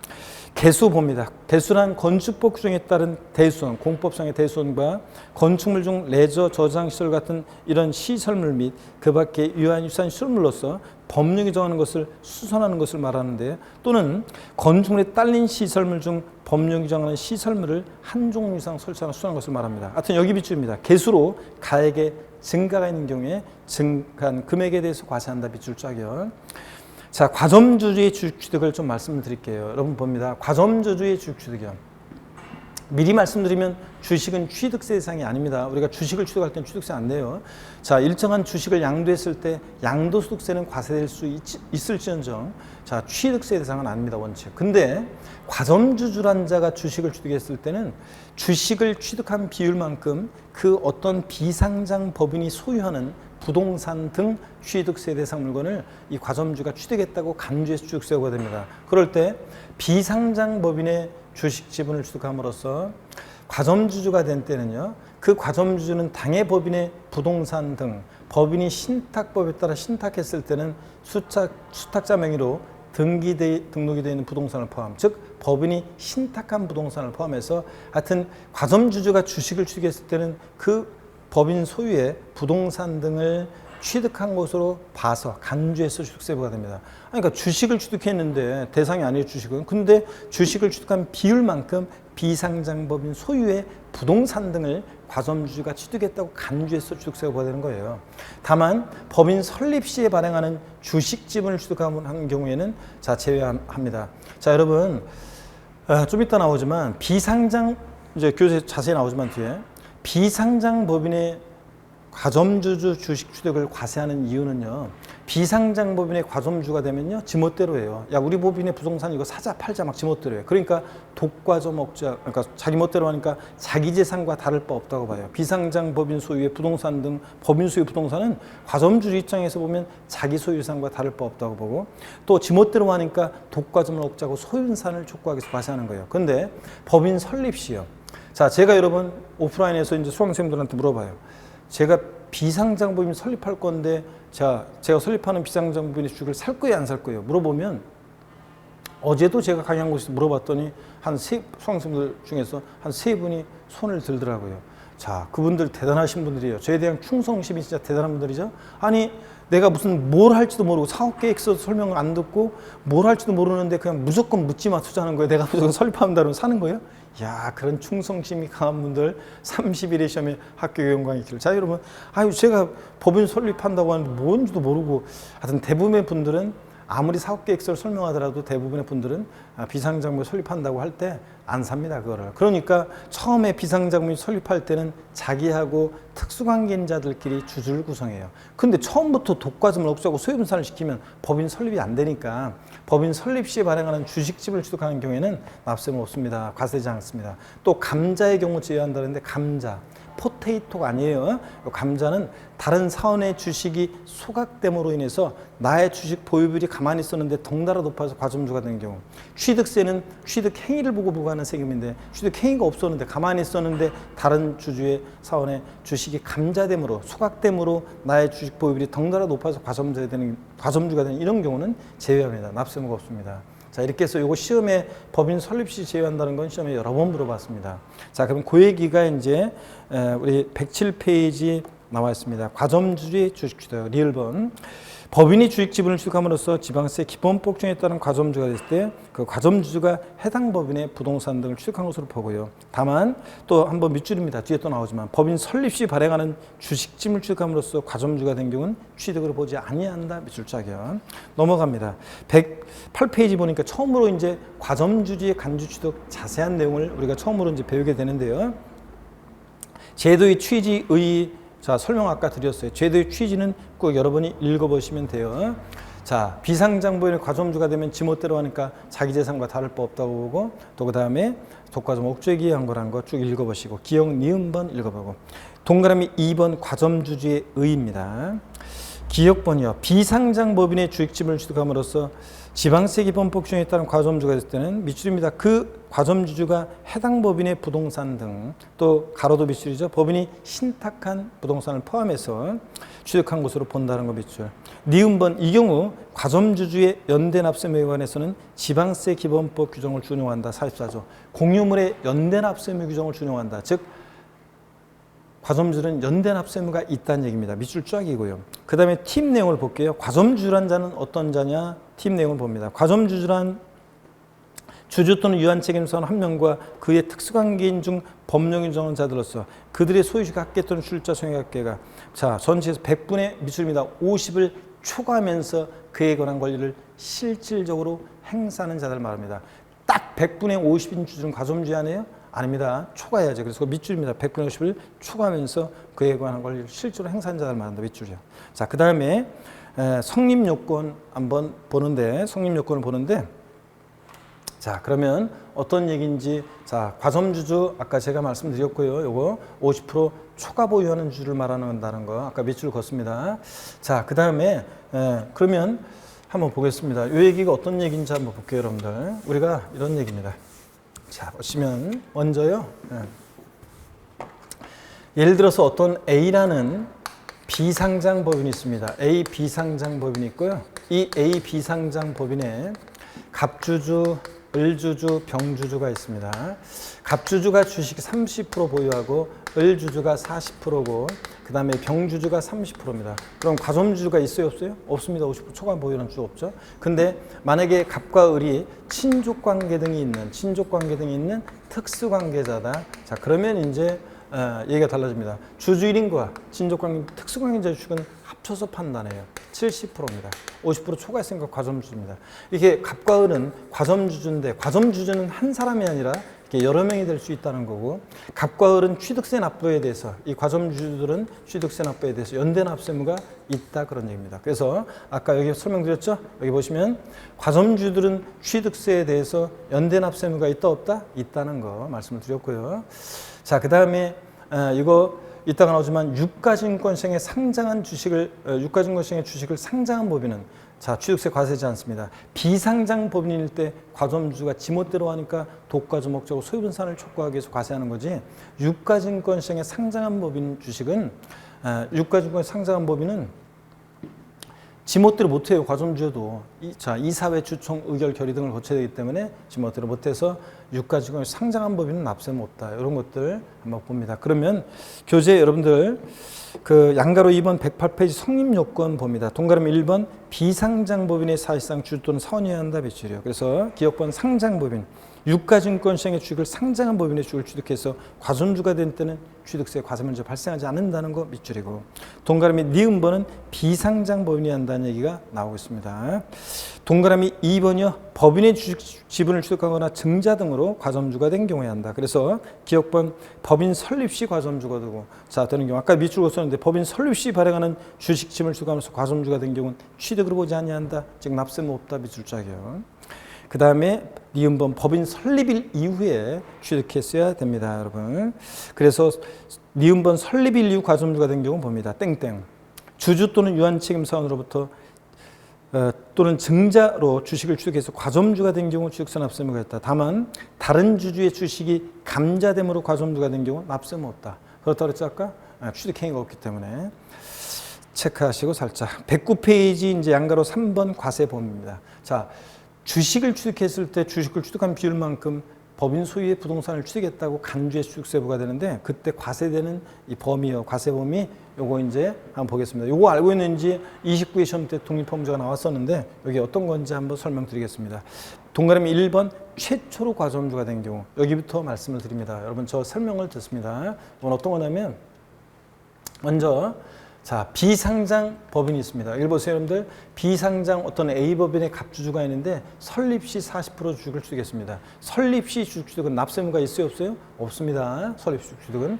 개수 봅니다. 개수란 건축법 규정에 따른 대수원, 공법상의 대수원과 건축물 중 레저, 저장시설 같은 이런 시설물 및 그 밖에 유한 유산 시설물로서 법령이 정하는 것을 수선하는 것을 말하는데 또는 건축물에 딸린 시설물 중 법령이 정하는 시설물을 한 종류 이상 설치하거나 수선하는 것을 말합니다. 하여튼 여기 비추입니다. 개수로 가액의 증가가 있는 경우에 증가한 금액에 대해서 과세한다. 밑줄 쫙이요. 자, 과점주주의 주식 취득을 좀 말씀드릴게요. 여러분 봅니다. 과점주주의 주식 취득이요. 미리 말씀드리면 주식은 취득세 대상이 아닙니다. 우리가 주식을 취득할 때는 취득세 안 내요. 자, 일정한 주식을 양도했을 때 양도소득세는 과세될 수 있을지언정 자, 취득세 대상은 아닙니다. 원칙. 근데 과점주주란 자가 주식을 취득했을 때는 주식을 취득한 비율만큼 그 어떤 비상장 법인이 소유하는 부동산 등 취득세 대상 물건을 이 과점주가 취득했다고 간주해서 취득세가 됩니다. 그럴 때 비상장 법인의 주식 지분을 취득함으로써 과점주주가 된 때는요, 그 과점주주는 당해 법인의 부동산 등 법인이 신탁법에 따라 신탁했을 때는 수탁자 명의로 등록이 되어 있는 부동산을 포함, 즉 법인이 신탁한 부동산을 포함해서 하여튼 과점주주가 주식을 취득했을 때는 그 법인 소유의 부동산 등을 취득한 것으로 봐서 간주해서 취득세부가 됩니다. 그러니까 주식을 취득했는데 대상이 아니에요, 주식은. 근데 주식을 취득한 비율만큼 비상장법인 소유의 부동산 등을 과점주주가 취득했다고 간주해서 취득세가 되는 거예요. 다만 법인 설립 시에 발행하는 주식 지분을 취득하는 경우에는 자, 제외합니다. 자, 여러분 좀 이따 나오지만 비상장 이제 교재 자세히 나오지만 뒤에 비상장 법인의 과점주주 주식 취득을 과세하는 이유는요, 비상장 법인의 과점주가 되면요 지멋대로 해요. 야, 우리 법인의 부동산 이거 사자 팔자 막 지멋대로 해요. 그러니까 독과점 억제, 그러니까 자기 멋대로 하니까 자기 재산과 다를 바 없다고 봐요. 비상장 법인 소유의 부동산 등 법인 소유 부동산은 과점주주 입장에서 보면 자기 소유 재산과 다를 바 없다고 보고, 또 지멋대로 하니까 독과점을 억제하고 소유산을 촉구하기 위해서 과세하는 거예요. 근데 법인 설립 시요. 자, 제가 여러분 오프라인에서 이제 수강생들한테 물어봐요. 제가 비상장법인 설립할 건데 제가 설립하는 비상장법인의 주식을 살 거예요, 안 살 거예요? 물어보면 어제도 제가 강의한 곳에서 물어봤더니 수강생들 중에서 한 3분이 손을 들더라고요. 자, 그분들 대단하신 분들이에요. 저에 대한 충성심이 진짜 대단한 분들이죠. 아니, 내가 무슨 뭘 할지도 모르고 사업계획서 설명을 안 듣고 뭘 할지도 모르는데 그냥 무조건 묻지 마 투자하는 거예요. 내가 무조건 설립한다고 사는 거예요? 야, 그런 충성심이 강한 분들 30일의 시험에 학교 영광이 있기를. 자, 여러분, 아유, 제가 법인 설립한다고 하는데 뭔지도 모르고, 하여튼 대부분의 분들은 아무리 사업계획서를 설명하더라도 대부분의 분들은 비상장부를 설립한다고 할 때 안 삽니다, 그거를. 그러니까 처음에 비상장부를 설립할 때는 자기하고 특수관계인자들끼리 주주를 구성해요. 근데 처음부터 독과점을 억제하고 소유분산을 시키면 법인 설립이 안 되니까 법인 설립 시에 발행하는 주식집을 취득하는 경우에는 납세는 없습니다. 과세되지 않습니다. 또 감자의 경우 제외한다는데 감자. 포테이토가 아니에요. 감자는 다른 사원의 주식이 소각됨으로 인해서 나의 주식 보유비율이 가만히 있었는데 덩달아 높아서 과점주가 되는 경우, 취득세는 취득 행위를 보고 부과하는 세금인데 취득 행위가 없었는데 가만히 있었는데 다른 주주의 사원의 주식이 감자됨으로 소각됨으로 나의 주식 보유비율이 덩달아 높아서 과점주가 되는 이런 경우는 제외합니다. 납세무가 없습니다. 자, 이렇게 해서 이거 시험에 법인 설립 시 제외한다는 건 시험에 여러 번 물어봤습니다. 자, 그럼 그 얘기가 이제 우리 107페이지 나와 있습니다. 과점주주의 주식 취득 리을번. 법인이 주식 지분을 취득함으로써 지방세 기본법정에 따른 과점주가 됐을 때 그 과점주주가 해당 법인의 부동산 등을 취득한 것으로 보고요. 다만 또 한번 밑줄입니다. 뒤에 또 나오지만 법인 설립 시 발행하는 주식 지분을 취득함으로써 과점주가 된 경우는 취득으로 보지 아니한다. 밑줄 짜겨. 넘어갑니다. 108페이지 보니까 처음으로 이제 과점주주의 간주 취득 자세한 내용을 우리가 처음으로 이제 배우게 되는데요. 제도의 취지의 자, 설명 아까 드렸어요. 제도의 취지는 꼭 여러분이 읽어보시면 돼요. 자, 비상장부인의 과점주가 되면 지멋대로 하니까 자기 재산과 다를 바 없다고 보고, 또 그 다음에 독과점 옥죄에 기한 거란 거 쭉 읽어보시고, 기억 니은번 읽어보고, 동그라미 2번 과점주주의 의입니다. 기억번이요. 비상장법인의 주식지분을 취득함으로써 지방세 기본법 규정에 따른 과점주가 됐을 때는 밑줄입니다. 그 과점주주가 해당 법인의 부동산 등, 또 가로도 밑줄이죠. 법인이 신탁한 부동산을 포함해서 취득한 것으로 본다는 거 밑줄. 니은번 이 경우 과점주주의 연대납세무에 관해서는 지방세 기본법 규정을 준용한다. 44조. 공유물의 연대납세무 규정을 준용한다. 즉 과점주주는 연대납세무가 있다는 얘기입니다. 밑줄 쫙이고요. 그 다음에 팀 내용을 볼게요. 과점주주란 자는 어떤 자냐? 팀 내용을 봅니다. 과점주주란 주주 또는 유한 책임자는 한 명과 그의 특수관계인 중 법령이 정한 자들로서 그들의 소유주가 합계 또는 출자 소유합계가 자 전체에서 100분의 밑줄입니다. 50을 초과하면서 그에 관한 권리를 실질적으로 행사하는 자들 말합니다. 딱 100분의 50인 주주는 과점주의 아니에요? 아닙니다. 초과해야죠. 그래서 그 밑줄입니다. 100분의 50을 초과하면서 그에 관한 권리를 실제로 행사하는 자들 말한다. 밑줄이요. 자, 그 다음에 성립 요건 한번 보는데 자, 그러면 어떤 얘기인지 자, 과점주주 아까 제가 말씀드렸고요. 요거 50% 초과 보유하는 주주를 말하는다는 거 아까 밑줄 걷습니다. 자, 그 다음에 그러면 한번 보겠습니다. 이 얘기가 어떤 얘기인지 한번 볼게요, 여러분들. 우리가 이런 얘기입니다. 자, 보시면 먼저요. 예를 들어서 어떤 A라는 비상장 법인이 있습니다. A 비상장 법인이 있고요. 이 A 비상장 법인에 갑주주, 을주주, 병주주가 있습니다. 갑주주가 주식 30% 보유하고 을주주가 40%고 그 다음에 병주주가 30%입니다. 그럼 과점주주가 있어요, 없어요? 없습니다. 50% 초과 보유하는 주주 없죠. 근데 만약에 갑과 을이 친족관계 등이 있는 특수관계자다. 자, 그러면 이제 얘기가 달라집니다. 주주 1인과 친족관계, 특수관계자 주식은 합쳐서 판단해요. 70%입니다. 50% 초과했으니까 과점주주입니다. 이게 갑과 을은 과점주주인데 과점주주는 한 사람이 아니라 이렇게 여러 명이 될 수 있다는 거고 갑과 을은 취득세 납부에 대해서 이 과점주주들은 취득세 납부에 대해서 연대 납세무가 있다 그런 얘기입니다. 그래서 아까 여기 설명드렸죠? 여기 보시면 과점주주들은 취득세에 대해서 연대 납세무가 있다 없다? 있다는 거 말씀을 드렸고요. 자, 그 다음에 이거 이따가 나오지만 유가증권시장에 상장한 주식을 유가증권시장의 주식을 상장한 법인은 자 취득세 과세지 않습니다. 비상장 법인일 때 과점주주가 지멋대로 하니까 독과점 목적으로 소유분산을 촉구하기 위해서 과세하는 거지. 유가증권시장에 상장한 법인 주식은 유가증권 상장한 법인은 지멋대로 못해요. 과점주주도 이사회 주총 의결 결의 등을 거쳐야 되기 때문에 지멋대로 못해서 유가증권 상장한 법인은 납세는 없다. 이런 것들 한번 봅니다. 그러면 교재 여러분들 그 양가로 2번 108페이지 성립요건 봅니다. 동그라미 1번 비상장 법인의 사실상 주주 또는 사원이어야 한다 배출이요. 그래서 기억번 상장법인 유가증권시장의 주식을 상장한 법인의 주식을 취득해서 과점주가 된 때는 취득세 과세 문제 발생하지 않는다는 거 밑줄이고 동그라미 니은번은 비상장 법인이 한다는 얘기가 나오고 있습니다. 동그라미 2번이요. 법인의 주식 지분을 취득하거나 증자 등으로 과점주가 된 경우에 한다. 그래서 기억번 법인 설립 시 과점주가 되고 자 되는 경우 아까 밑줄 썼는데 법인 설립 시 발행하는 주식 지분을 취득하면서 과점주가 된 경우는 취득으로 보지 아니한다. 즉 납세는 없다. 밑줄짝이요. 그 다음에 니은번 법인 설립일 이후에 취득했어야 됩니다, 여러분. 그래서 니은번 설립일 이후 과점주가 된 경우 봅니다. 땡땡. 주주 또는 유한 책임사원으로부터 또는 증자로 주식을 취득해서 과점주가 된 경우 취득세 납세무가 있다. 다만 다른 주주의 주식이 감자됨으로 과점주가 된 경우 납세무 없다. 그렇다고 했죠, 아까? 취득행위가 없기 때문에. 체크하시고 살짝. 109페이지 이제 양가로 3번 과세범입니다. 자. 주식을 취득했을 때 주식을 취득한 비율만큼 법인 소유의 부동산을 취득했다고 간주의 취득세 부과되는데 그때 과세되는 이 범위요. 과세범위 요거 이제 한번 보겠습니다. 요거 알고 있는지 29회 시험 때 독립법문제가 나왔었는데 여기 어떤 건지 한번 설명드리겠습니다. 동그라미 1번 최초로 과점주가 된 경우 여기부터 말씀을 드립니다. 여러분 저 설명을 듣습니다. 이건 어떤 거냐면 먼저 자, 비상장 법인이 있습니다. 여기 보세요, 여러분들. 비상장 어떤 A법인의 갑주주가 있는데 설립 시 40% 주식을 취득했습니다. 설립 시 주식 취득은 납세무가 있어요, 없어요? 없습니다. 설립 시 주식 취득은.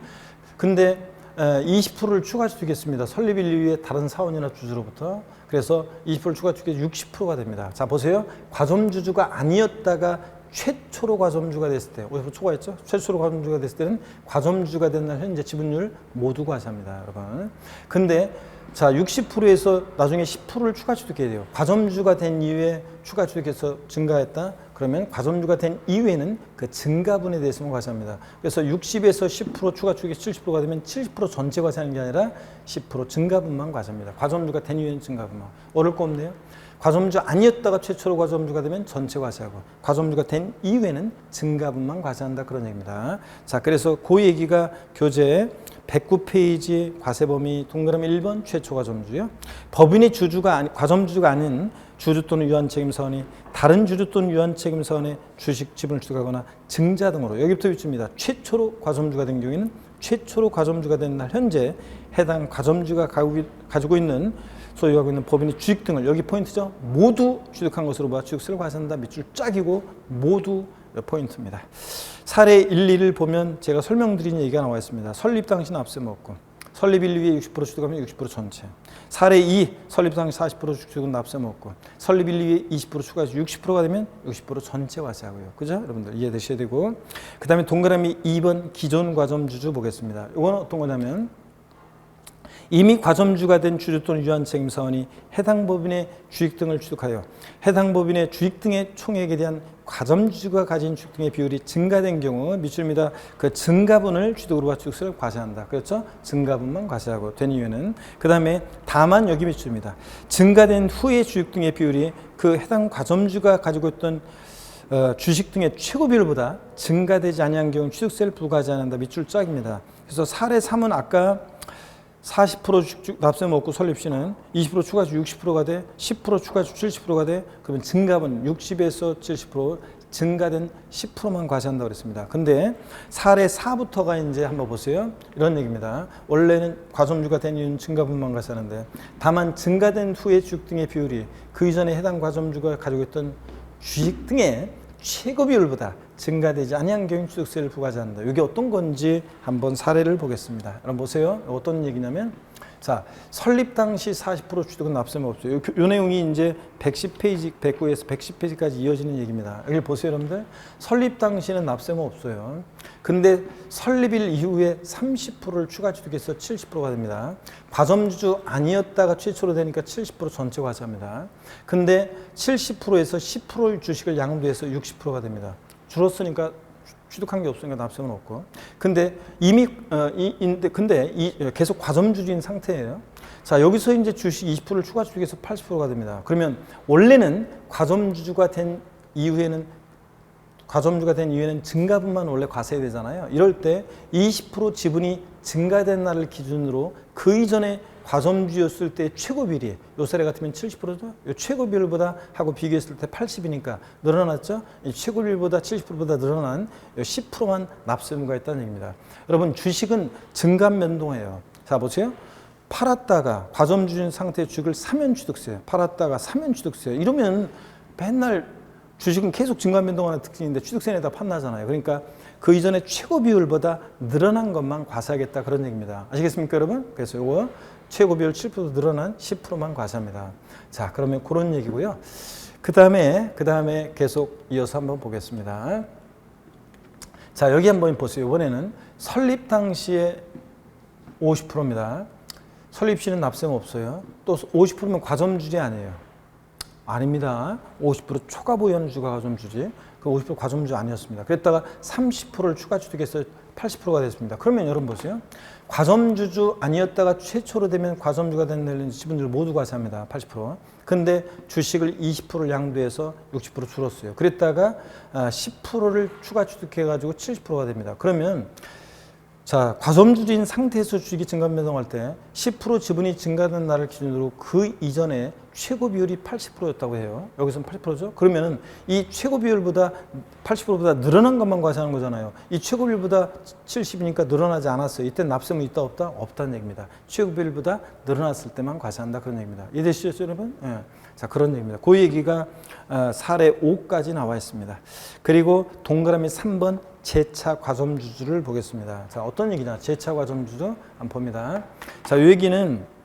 근데 20%를 추가 취득했습니다. 설립일 이후에 다른 사원이나 주주로부터. 그래서 20%를 추가 취득해서 60%가 됩니다. 자, 보세요. 과점주주가 아니었다가 최초로 과점주가 됐을 때, 50% 초과했죠? 최초로 과점주가 됐을 때는 과점주가 된 날 현재 지분율 모두 과세합니다, 여러분. 근데 자 60%에서 나중에 10%를 추가 취득해야 돼요. 과점주가 된 이후에 추가 취득해서 증가했다. 그러면 과점주가 된 이후에는 그 증가분에 대해서만 과세합니다. 그래서 60에서 10% 추가 취득이 70%가 되면 70% 전체 과세하는 게 아니라 10% 증가분만 과세합니다. 과점주가 된 이후에는 증가분만. 어려울 거 없네요. 과점주 아니었다가 최초로 과점주가 되면 전체 과세하고 과점주가 된 이후에는 증가분만 과세한다 그런 얘기입니다. 자, 그래서 그 얘기가 교재 109페이지 과세범위 동그라미 1번 최초 과점주요. 법인의 주주가 과점주가 아닌 주주 또는 유한 책임사원이 다른 주주 또는 유한 책임사원의 주식 지분을 취득하거나 증자 등으로 여기부터 위주입니다. 최초로 과점주가 된 경우에는 최초로 과점주가 된 날 현재 해당 과점주가 가지고 있는 소유하고 있는 법인의 주식 등을 여기 포인트죠. 모두 취득한 것으로 봐 취득세를 과세한다. 밑줄 짝이고 모두 포인트입니다. 사례 1, 2를 보면 제가 설명드린 얘기가 나와 있습니다. 설립 당시는 납세는 없고 설립 1, 2에 60% 취득하면 60% 전체. 사례 2, 설립 당시 40% 취득은 납세 먹고 설립 1, 2에 20% 추가해서 60%가 되면 60% 전체 과세하고요. 그죠? 여러분들 이해되셔야 되고 그 다음에 동그라미 2번 기존 과점주주 보겠습니다. 이건 어떤 거냐면 이미 과점주가 된 주주 또는 유한 책임사원이 해당 법인의 주식 등을 취득하여 해당 법인의 주식 등의 총액에 대한 과점주가 가진 주식 등의 비율이 증가된 경우 밑줄입니다. 그 증가분을 취득으로 봐 취득세를 과세한다. 그렇죠? 증가분만 과세하고 된 이유는 그 다음에 다만 여기 밑줄입니다. 증가된 후의 주식 등의 비율이 그 해당 과점주가 가지고 있던 주식 등의 최고 비율보다 증가되지 아니한 경우 취득세를 부과하지 않는다. 밑줄 짝입니다. 그래서 사례 3은 아까 40% 납세 먹고 설립시는 20% 추가해서 60%가 돼 10% 추가해서 70%가 돼 그러면 증가분 60에서 70% 증가된 10%만 과세한다고 그랬습니다. 근데 사례 4부터가 이제 한번 보세요. 이런 얘기입니다. 원래는 과점주가 된 이유는 증가분만 과세하는데 다만 증가된 후의 주식 등의 비율이 그 이전에 해당 과점주가 가지고 있던 주식 등의 최고 비율보다 증가되지 아니한 경우 취득세를 부과하지 않는다. 이게 어떤 건지 한번 사례를 보겠습니다. 여러분 보세요. 어떤 얘기냐면 자 설립 당시 40% 취득은 납세는 없어요. 요 내용이 이제 110페이지 109에서 110페이지까지 이어지는 얘기입니다. 여기 보세요, 여러분들. 설립 당시는 납세는 없어요. 근데 설립일 이후에 30%를 추가 취득해서 70%가 됩니다. 과점주주 아니었다가 최초로 되니까 70% 전체 과세합니다. 근데 70%에서 10% 주식을 양도해서 60%가 됩니다. 줄었으니까 취득한 게 없으니까 납세는 없고. 근데 이미 계속 과점주주인 상태예요. 자, 여기서 이제 주식 20%를 추가 취득해서 80%가 됩니다. 그러면 원래는 과점주가 된 이후에는 증가분만 원래 과세해야 되잖아요. 이럴 때 20% 지분이 증가된 날을 기준으로 그 이전에 과점주였을 때 최고 비율이 요 사례 같으면 70%죠. 요 최고 비율보다 하고 비교했을 때 80이니까 늘어났죠. 이 최고 비율보다 70%보다 늘어난 10%만 납세 의무가 있다는 얘기입니다. 여러분 주식은 증감 변동해요. 자 보세요. 팔았다가 과점주인 상태의 주식을 사면 취득세, 팔았다가 사면 취득세. 이러면 맨날 주식은 계속 증감 변동하는 특징인데 취득세는 다 판나잖아요. 그러니까 그 이전에 최고 비율보다 늘어난 것만 과세하겠다 그런 얘기입니다. 아시겠습니까, 여러분? 그래서 이거 최고 비율 7% 늘어난 10%만 과세합니다. 자, 그러면 그런 얘기고요. 그 다음에 계속 이어서 한번 보겠습니다. 자, 여기 한번 보세요. 이번에는 설립 당시에 50%입니다. 설립 시는 납세가 없어요. 또 50%면 과점주지 아니에요. 아닙니다. 50% 초과 보현주가 과점주지. 그 50% 과점주 아니었습니다. 그랬다가 30%를 추가 취득해서 80%가 됐습니다. 그러면 여러분 보세요. 과점주주 아니었다가 최초로 되면 과점주가 된 지분들 모두 과세합니다. 80%. 근데 주식을 20%를 양도해서 60% 줄었어요. 그랬다가 10%를 추가 취득해가지고 70%가 됩니다. 그러면 자, 과점주주인 상태에서 주식이 증감 변동할 때 10% 지분이 증가된 날을 기준으로 그 이전에 최고 비율이 80%였다고 해요. 여기서는 80%죠. 그러면 이 최고 비율보다 80%보다 늘어난 것만 과세하는 거잖아요. 이 최고 비율보다 70이니까 늘어나지 않았어요. 이때 납세는 있다 없다? 없다는 얘기입니다. 최고 비율보다 늘어났을 때만 과세한다 그런 얘기입니다. 이해되시죠, 여러분? 예. 자, 그런 얘기입니다. 그 얘기가 사례 5까지 나와 있습니다. 그리고 동그라미 3번 재차 과점주주를 보겠습니다. 자, 어떤 얘기냐? 재차 과점주주 한번 봅니다. 자, 이 얘기는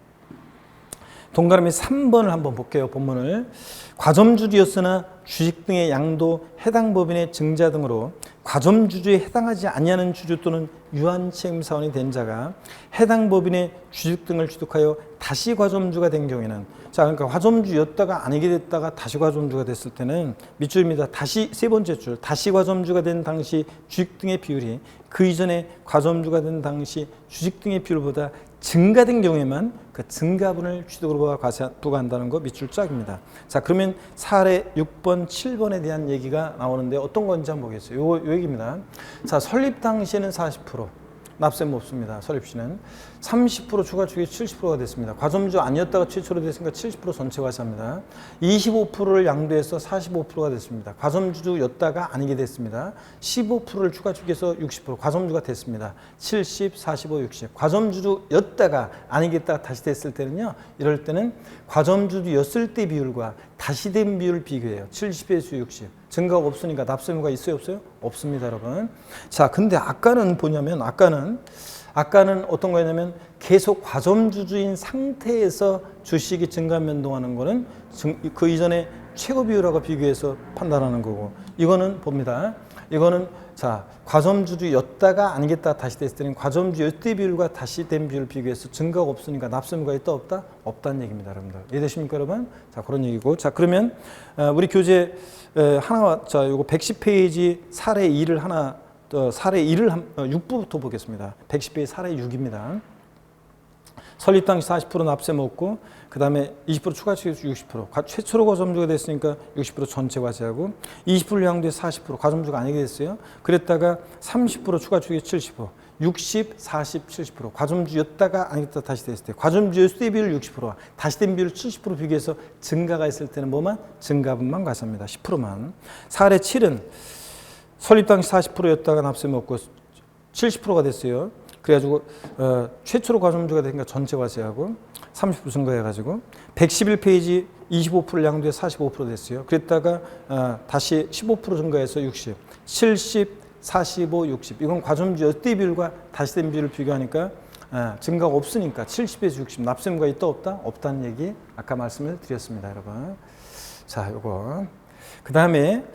동그라미 3번을 한번 볼게요. 본문을. 과점주주였으나 주식 등의 양도 해당 법인의 증자 등으로 과점주주에 해당하지 아니하는 주주 또는 유한책임사원이 된 자가 해당 법인의 주식 등을 취득하여 다시 과점주가 된 경우에는 자, 그러니까 과점주였다가 아니게 됐다가 다시 과점주가 됐을 때는 밑줄입니다. 다시 세 번째 줄. 다시 과점주가 된 당시 주식 등의 비율이 그 이전에 과점주가 된 당시 주식 등의 비율보다 증가된 경우에만 그 증가분을 취득으로 부과한다는 거 밑줄 짝입니다. 자, 그러면 사례 6번, 7번에 대한 얘기가 나오는데 어떤 건지 한번 보겠어요. 요 얘기입니다. 자, 설립 당시에는 40%, 납세무 없습니다. 설립시는 30% 추가 추익이 70%가 됐습니다. 과점주 아니었다가 최초로 됐으니까 70% 전체 과세합니다. 25%를 양도해서 45%가 됐습니다. 과점주였다가 아니게 됐습니다. 15%를 추가 추익해서 60% 과점주가 됐습니다. 70, 45, 60 과점주였다가 아니겠다가 다시 됐을 때는요. 이럴 때는 과점주였을 때 비율과 다시 된 비율을 비교해요. 70에서 60 증가가 없으니까 납세무가 있어요 없어요? 없습니다 여러분. 자 근데 아까는 뭐냐면 아까는 어떤 거냐면 계속 과점주주인 상태에서 주식이 증가 변동하는 거는 그 이전에 최고 비율하고 비교해서 판단하는 거고 이거는 봅니다. 이거는 자 과점주주였다가 아니겠다 다시 됐을 때는 과점주였대 비율과 다시 된 비율을 비교해서 증가가 없으니까 납세무가 있다 없다? 없다는 얘기입니다 여러분들. 이해되십니까 여러분? 자 그런 얘기고 자 그러면 우리 교재 하나 자 요거 110페이지 사례 2를 하나 사례 1을 6부부터 보겠습니다. 110페이지 사례 6입니다. 설립 당시 40% 납세 먹고 그 다음에 20% 추가 추익 60% 최초로 과점주가 됐으니까 60% 전체 과세하고 20%를 양도해서 40% 과점주가 아니게 됐어요. 그랬다가 30% 추가 추익 70% 60, 40, 70% 과점주였다가 아니겠다 다시 됐을 때 과점주였을 때 비율 60%와 다시 된 비율 70% 비교해서 증가가 있을 때는 뭐만? 증가분만 과세합니다. 10%만. 사례 7은 설립 당시 40%였다가 납세 먹고 70%가 됐어요. 그래가지고 최초로 과점주가 되니까 전체 과세하고 30% 증가해가지고 111페이지 25%를 양도해서 45% 됐어요. 그랬다가 다시 15% 증가해서 60, 70, 45, 60 이건 과점주였대 비율과 다시 된 비율을 비교하니까 증가가 없으니까 70에서 60 납세무가 있다 없다? 없다는 얘기 아까 말씀을 드렸습니다 여러분. 자 요거 그 다음에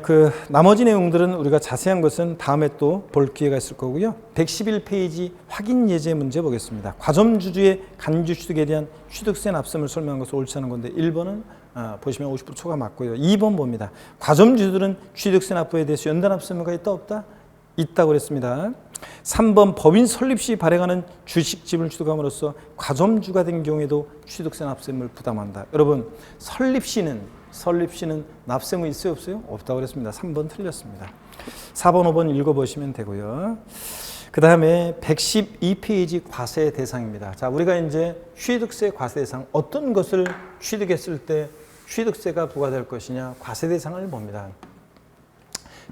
그 나머지 내용들은 우리가 자세한 것은 다음에 또 볼 기회가 있을 거고요. 111페이지 확인 예제 문제 보겠습니다. 과점주주의 간주 취득에 대한 취득세 납세를 설명한 것을 옳지 않은 건데 1번은 보시면 50% 초과 맞고요. 2번 봅니다. 과점주주들은 취득세 납부에 대해서 연단 납세무가 있다 없다? 있다고 그랬습니다. 3번 법인 설립 시 발행하는 주식지분을 취득함으로써 과점주가 된 경우에도 취득세 납세를 부담한다. 여러분 설립 시는 납세무 있어요 없어요? 없다고 그랬습니다. 3번 틀렸습니다. 4번 5번 읽어보시면 되고요. 그 다음에 112페이지 과세 대상입니다. 자 우리가 이제 취득세 과세 대상 어떤 것을 취득했을 때 취득세가 부과될 것이냐 과세 대상을 봅니다.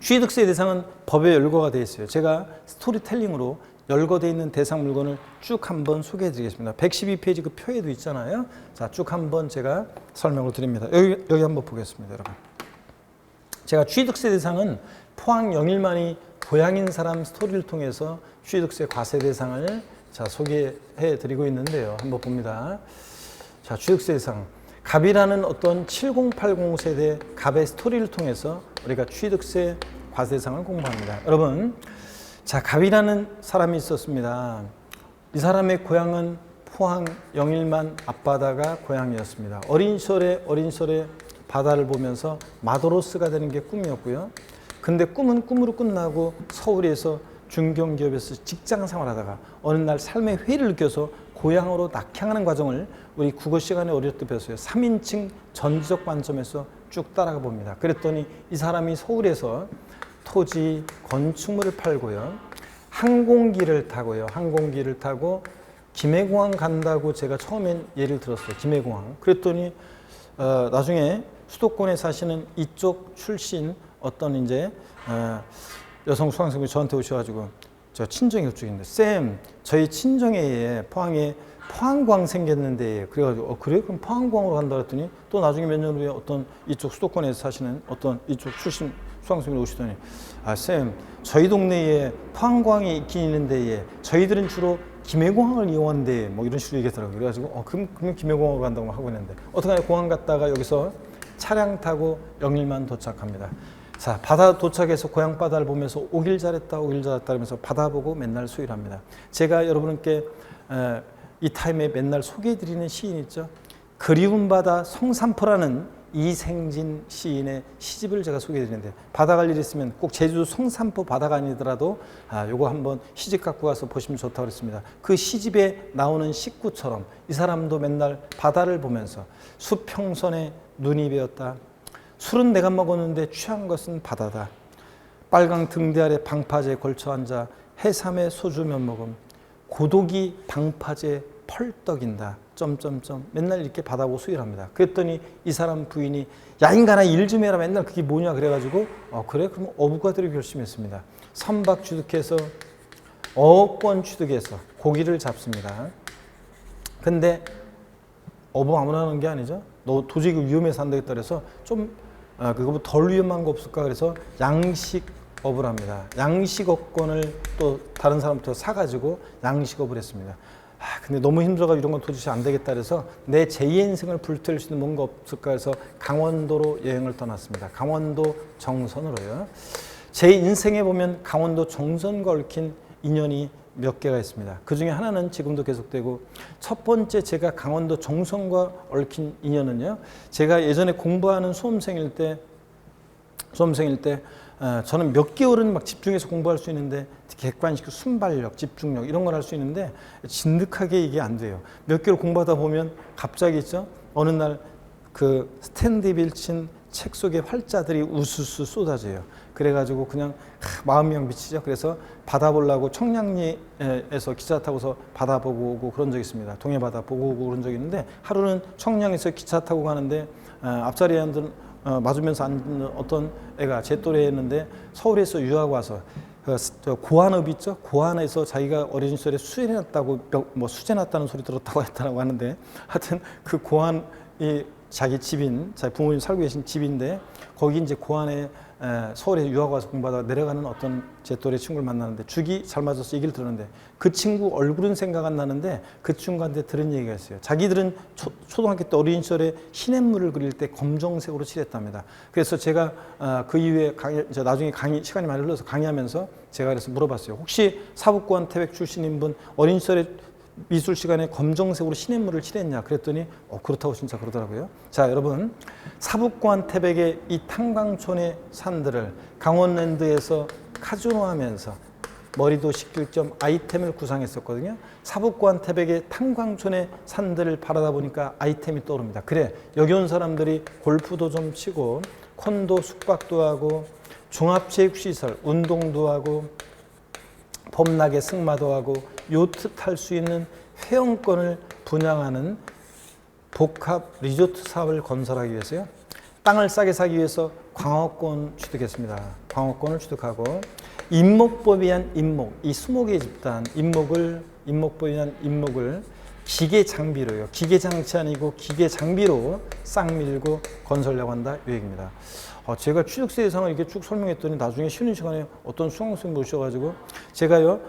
취득세 대상은 법에 열거가 되어 있어요. 제가 스토리텔링으로 열거되어 있는 대상 물건을 쭉 한번 소개해 드리겠습니다. 112페이지 그 표에도 있잖아요. 자, 쭉 한번 제가 설명을 드립니다. 여기 한번 보겠습니다, 여러분. 제가 취득세 대상은 포항 영일만이 고향인 사람 스토리를 통해서 취득세 과세 대상을 자, 소개해 드리고 있는데요. 한번 봅니다. 자, 취득세 대상. 갑이라는 어떤 7080 세대 갑의 스토리를 통해서 우리가 취득세 과세 대상을 공부합니다. 여러분, 자, 갑이라는 사람이 있었습니다. 이 사람의 고향은 포항 영일만 앞바다가 고향이었습니다. 어린 시절에 바다를 보면서 마도로스가 되는 게 꿈이었고요. 근데 꿈은 꿈으로 끝나고 서울에서 중견기업에서 직장 생활하다가 어느 날 삶의 회의를 느껴서 고향으로 낙향하는 과정을 우리 국어 시간에 어릴 때 배웠어요. 3인칭 전지적 관점에서 쭉 따라가 봅니다. 그랬더니 이 사람이 서울에서 토지, 건축물을 팔고요. 항공기를 타고 김해공항 간다고 제가 처음엔 예를 들었어요. 김해공항. 그랬더니 나중에 수도권에 사시는 이쪽 출신 어떤 이제 여성 수강생분이 저한테 오셔가지고 저 친정이 이쪽인데 쌤 저희 친정에 포항에 포항공항 생겼는데 그래가지고 그래? 그럼 포항공항으로 간다 그랬더니 또 나중에 몇 년 후에 어떤 이쪽 수도권에 사시는 어떤 이쪽 출신 수강생분이 오시더니 아 쌤 저희 동네에 포항공항이 있긴 있는데 저희들은 주로 김해공항을 이용한대 뭐 이런 식으로 얘기하더라고요. 그래가지고 그럼 김해공항으로 간다고 하고 있는데 어떡하냐 공항 갔다가 여기서 차량 타고 영일만 도착합니다. 자 바다 도착해서 고향 바다를 보면서 오길 잘했다 하면서 바다 보고 맨날 수유를 합니다. 제가 여러분께 이 타임에 맨날 소개해드리는 시인 있죠. 그리운 바다 성산포라는 이생진 시인의 시집을 제가 소개해드리는데 바다 갈 일 있으면 꼭 제주도 성산포 바다가 아니더라도 요거 한번 시집 갖고 가서 보시면 좋다고 그랬습니다. 그 시집에 나오는 식구처럼 이 사람도 맨날 바다를 보면서 수평선에 눈이 베었다. 술은 내가 먹었는데 취한 것은 바다다. 빨강 등대 아래 방파제에 걸쳐 앉아 해삼에 소주 몇 모금, 고독이 방파제 펄떡인다. 점점점 맨날 이렇게 받아보고 수일합니다. 그랬더니 이 사람 부인이 야 인간아 일 좀 해라 맨날 그게 뭐냐 그래가지고 그래 그럼 어부가 되기로 결심했습니다. 선박 취득해서 어권 취득해서 고기를 잡습니다. 근데 어부 아무나 하는 게 아니죠. 너 도저히 위험해서 안 되겠다 그래서 좀 그거보다 덜 위험한 거 없을까 그래서 양식업을 합니다. 양식업권을 또 다른 사람부터 사가지고 양식업을 했습니다. 근데 너무 힘들어가지고 이런 건 도저히 안 되겠다 그래서 내 제2의 인생을 불태울 수 있는 뭔가 없을까 해서 강원도로 여행을 떠났습니다. 강원도 정선으로요. 제 인생에 보면 강원도 정선과 얽힌 인연이 몇 개가 있습니다. 그 중에 하나는 지금도 계속되고 첫 번째 제가 강원도 정선과 얽힌 인연은요. 제가 예전에 공부하는 수험생일 때 저는 몇 개월은 막 집중해서 공부할 수 있는데 객관식, 순발력, 집중력 이런 걸 할 수 있는데 진득하게 이게 안 돼요. 몇 개월 공부하다 보면 갑자기 있죠. 어느 날 그 스탠드 빌친 책 속에 활자들이 우수수 쏟아져요. 그래가지고 그냥 마음이 미치죠. 그래서 바다 보려고 청량리에서 기차 타고서 바다 보고 오고 그런 적이 있습니다. 동해 바다 보고 오고 그런 적이 있는데 하루는 청량에서 기차 타고 가는데 앞자리에 앉은 맞으면서 앉는 어떤 애가 제 또래였는데 서울에서 유학 와서 고한읍 있죠? 고한에서 자기가 어린 시절에 수련했다고 뭐 수련했다는 소리 들었다고 했다고 하는데 하여튼 그 고한이 자기 집인 자기 부모님 살고 계신 집인데 거기 이제 고한에 서울에 유학 와서 공부하다가 내려가는 어떤 제 또래 친구를 만나는데 죽이 잘 맞아서 얘기를 들었는데 그 친구 얼굴은 생각 안 나는데 그 친구한테 들은 얘기가 있어요. 자기들은 초등학교 때 어린 시절에 시냇물을 그릴 때 검정색으로 칠했답니다. 그래서 제가 그 이후에 나중에 시간이 많이 흘러서 강의하면서 제가 그래서 물어봤어요. 혹시 사북고한 태백 출신인 분 어린 시절에 미술 시간에 검정색으로 시냇물을 칠했냐 그랬더니 그렇다고 진짜 그러더라고요. 자 여러분 사북고한 태백의 이 탄광촌의 산들을 강원랜드에서 카지노하면서 머리도 식힐 겸 아이템을 구상했었거든요. 사북고한 태백의 탄광촌의 산들을 바라다 보니까 아이템이 떠오릅니다. 그래 여기 온 사람들이 골프도 좀 치고 콘도 숙박도 하고 종합체육시설 운동도 하고 봄나게 승마도 하고 요트 탈 수 있는 회원권을 분양하는 복합 리조트 사업을 건설하기 위해서요. 땅을 싸게 사기 위해서 광어권 취득했습니다. 광어권을 취득하고 임목법에 의한 임목, 이 수목의 집단 임목법에 의한 임목을 기계 장비로요. 기계 장치 아니고 기계 장비로 싹 밀고 건설하려고 한다 이 얘기입니다. 제가 취득세 예상을 이렇게 쭉 설명했더니 나중에 쉬는 시간에 어떤 수강생 모셔가지고 제가요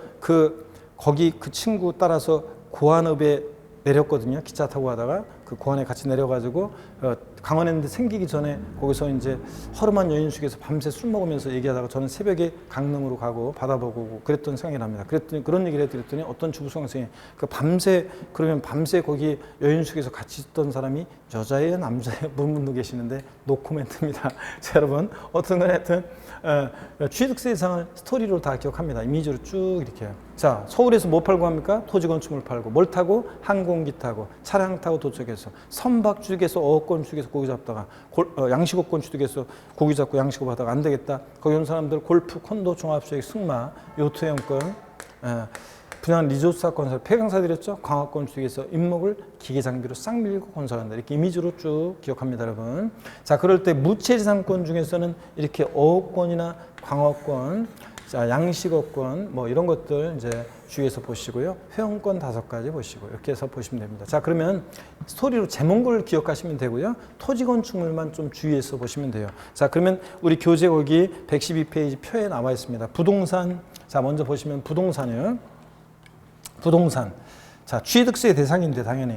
거기 그 친구 따라서 고한읍에 내렸거든요. 기차 타고 가다가 그 고한에 같이 내려가지고 강원랜드 생기기 전에 거기서 이제 허름한 여인숙에서 밤새 술 먹으면서 얘기하다가 저는 새벽에 강릉으로 가고 바다 보고 오고 그랬던 생각이 납니다. 그랬더니 그런 얘기를 해드렸더니 어떤 주부 수강생이 밤새 거기 여인숙에서 같이 있던 사람이 여자예요 남자예요 묻는 분 계시는데 노코멘트입니다. 자 여러분 어떤 건 하여튼 취득세 예상을 스토리로 다 기억합니다. 이미지로 쭉 이렇게. 자 서울에서 뭐 팔고 합니까? 토지 건축물 팔고 뭘 타고? 항공기 타고 차량 타고 도착해서 선박 취득해서 어업권 취득해서 고기 잡다가 양식업권 취득해서 고기 잡고 양식업 하다가 안 되겠다. 거기 온 사람들 골프, 콘도, 종합수익, 승마, 요트 회원권 분양 리조트 건설 폐강사 드렸죠. 광화권 취득해서 임목을 기계 장비로 싹 밀고 건설한다. 이렇게 이미지로 쭉 기억합니다, 여러분. 자, 그럴 때 무채지상권 중에서는 이렇게 어업권이나 광화권, 자, 양식업권 뭐 이런 것들 이제 주의해서 보시고요. 회원권 5가지 보시고 이렇게 해서 보시면 됩니다. 자, 그러면 스토리로 제목을 기억하시면 되고요. 토지 건축물만 좀 주의해서 보시면 돼요. 자, 그러면 우리 교재 거기 112페이지 표에 나와 있습니다. 부동산. 자, 먼저 보시면 부동산이요. 부동산. 자, 취득세 대상인데 당연히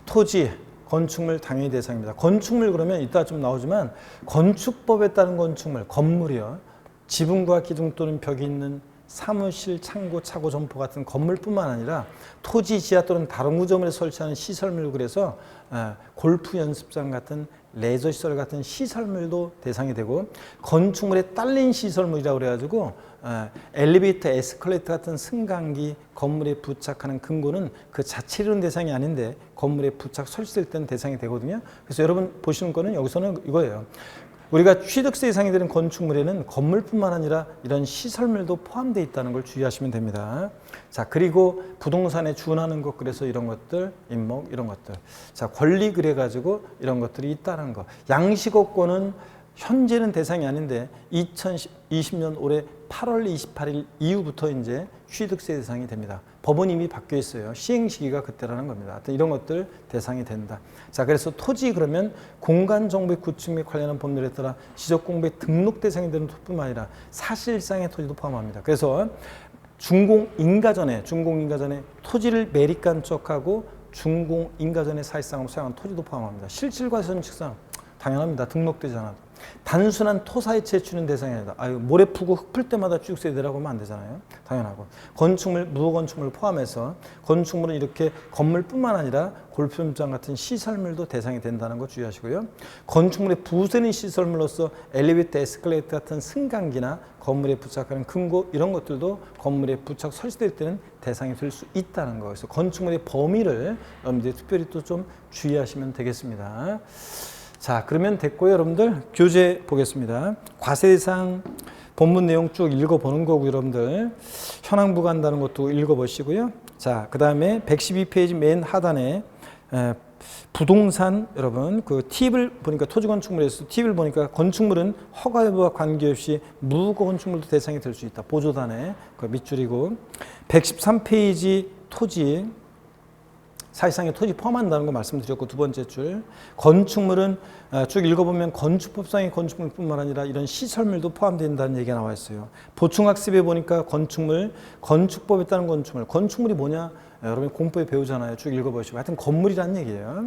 토지, 건축물 당연히 대상입니다. 건축물 그러면 이따 좀 나오지만 건축법에 따른 건축물, 건물이요. 지붕과 기둥 또는 벽이 있는 사무실, 창고, 차고, 점포 같은 건물뿐만 아니라 토지, 지하 또는 다른 구조물에 설치하는 시설물 그래서 골프 연습장 같은 레저 시설 같은 시설물도 대상이 되고 건축물에 딸린 시설물이라고 그래가지고 엘리베이터, 에스컬레이터 같은 승강기 건물에 부착하는 금고는 그 자체로는 대상이 아닌데 건물에 부착 설치될 때는 대상이 되거든요. 그래서 여러분 보시는 거는 여기서는 이거예요. 우리가 취득세 대상이 되는 건축물에는 건물뿐만 아니라 이런 시설물도 포함되어 있다는 걸 주의하시면 됩니다. 자, 그리고 부동산에 준하는 것, 그래서 이런 것들, 임목, 이런 것들. 자, 권리 그래가지고 이런 것들이 있다는 거. 양식업권은 현재는 대상이 아닌데 2020년 올해 8월 28일 이후부터 이제 취득세 대상이 됩니다. 법은 이미 바뀌어 있어요. 시행 시기가 그때라는 겁니다. 하여튼 이런 것들 대상이 된다. 자, 그래서 토지 그러면 공간정보의 구축 및 관련한 법률에 따라 지적공부의 등록 대상이 되는 토지뿐만 아니라 사실상의 토지도 포함합니다. 그래서 준공인가전에 토지를 매립한 쪽하고 준공인가전에 사실상으로 사용한 토지도 포함합니다. 실질과세는 당연합니다. 등록되지 않아도. 단순한 토사의 채취는 대상이 아니다. 모래 푸고 흙 풀 때마다 취득세 내라고 하면 안 되잖아요. 당연하고. 건축물, 무건축물을 포함해서 건축물은 이렇게 건물뿐만 아니라 골프연장 같은 시설물도 대상이 된다는 거 주의하시고요. 건축물에 부수되는 시설물로서 엘리베이터, 에스컬레이터 같은 승강기나 건물에 부착하는 금고 이런 것들도 건물에 부착 설치될 때는 대상이 될 수 있다는 거. 그래서 건축물의 범위를 여러분들이 특별히 또 좀 주의하시면 되겠습니다. 자, 그러면 됐고요. 여러분들 교재 보겠습니다. 과세 대상 본문 내용 쭉 읽어보는 거고 여러분들 현황 부과한다는 것도 읽어보시고요. 자, 그 다음에 112페이지 맨 하단에 부동산 여러분 그 팁을 보니까 토지건축물에서 팁을 보니까 건축물은 허가 여부와 관계없이 무건축물도 대상이 될 수 있다. 보조단에 그 밑줄이고 113페이지 토지 사실상의 토지 포함한다는 거 말씀드렸고 두 번째 줄 건축물은 쭉 읽어보면 건축법상의 건축물뿐만 아니라 이런 시설물도 포함된다는 얘기가 나와 있어요. 보충학습에 보니까 건축법에 따른 건축물이 뭐냐 여러분 공부에 배우잖아요. 쭉 읽어보시고 하여튼 건물이라는 얘기예요.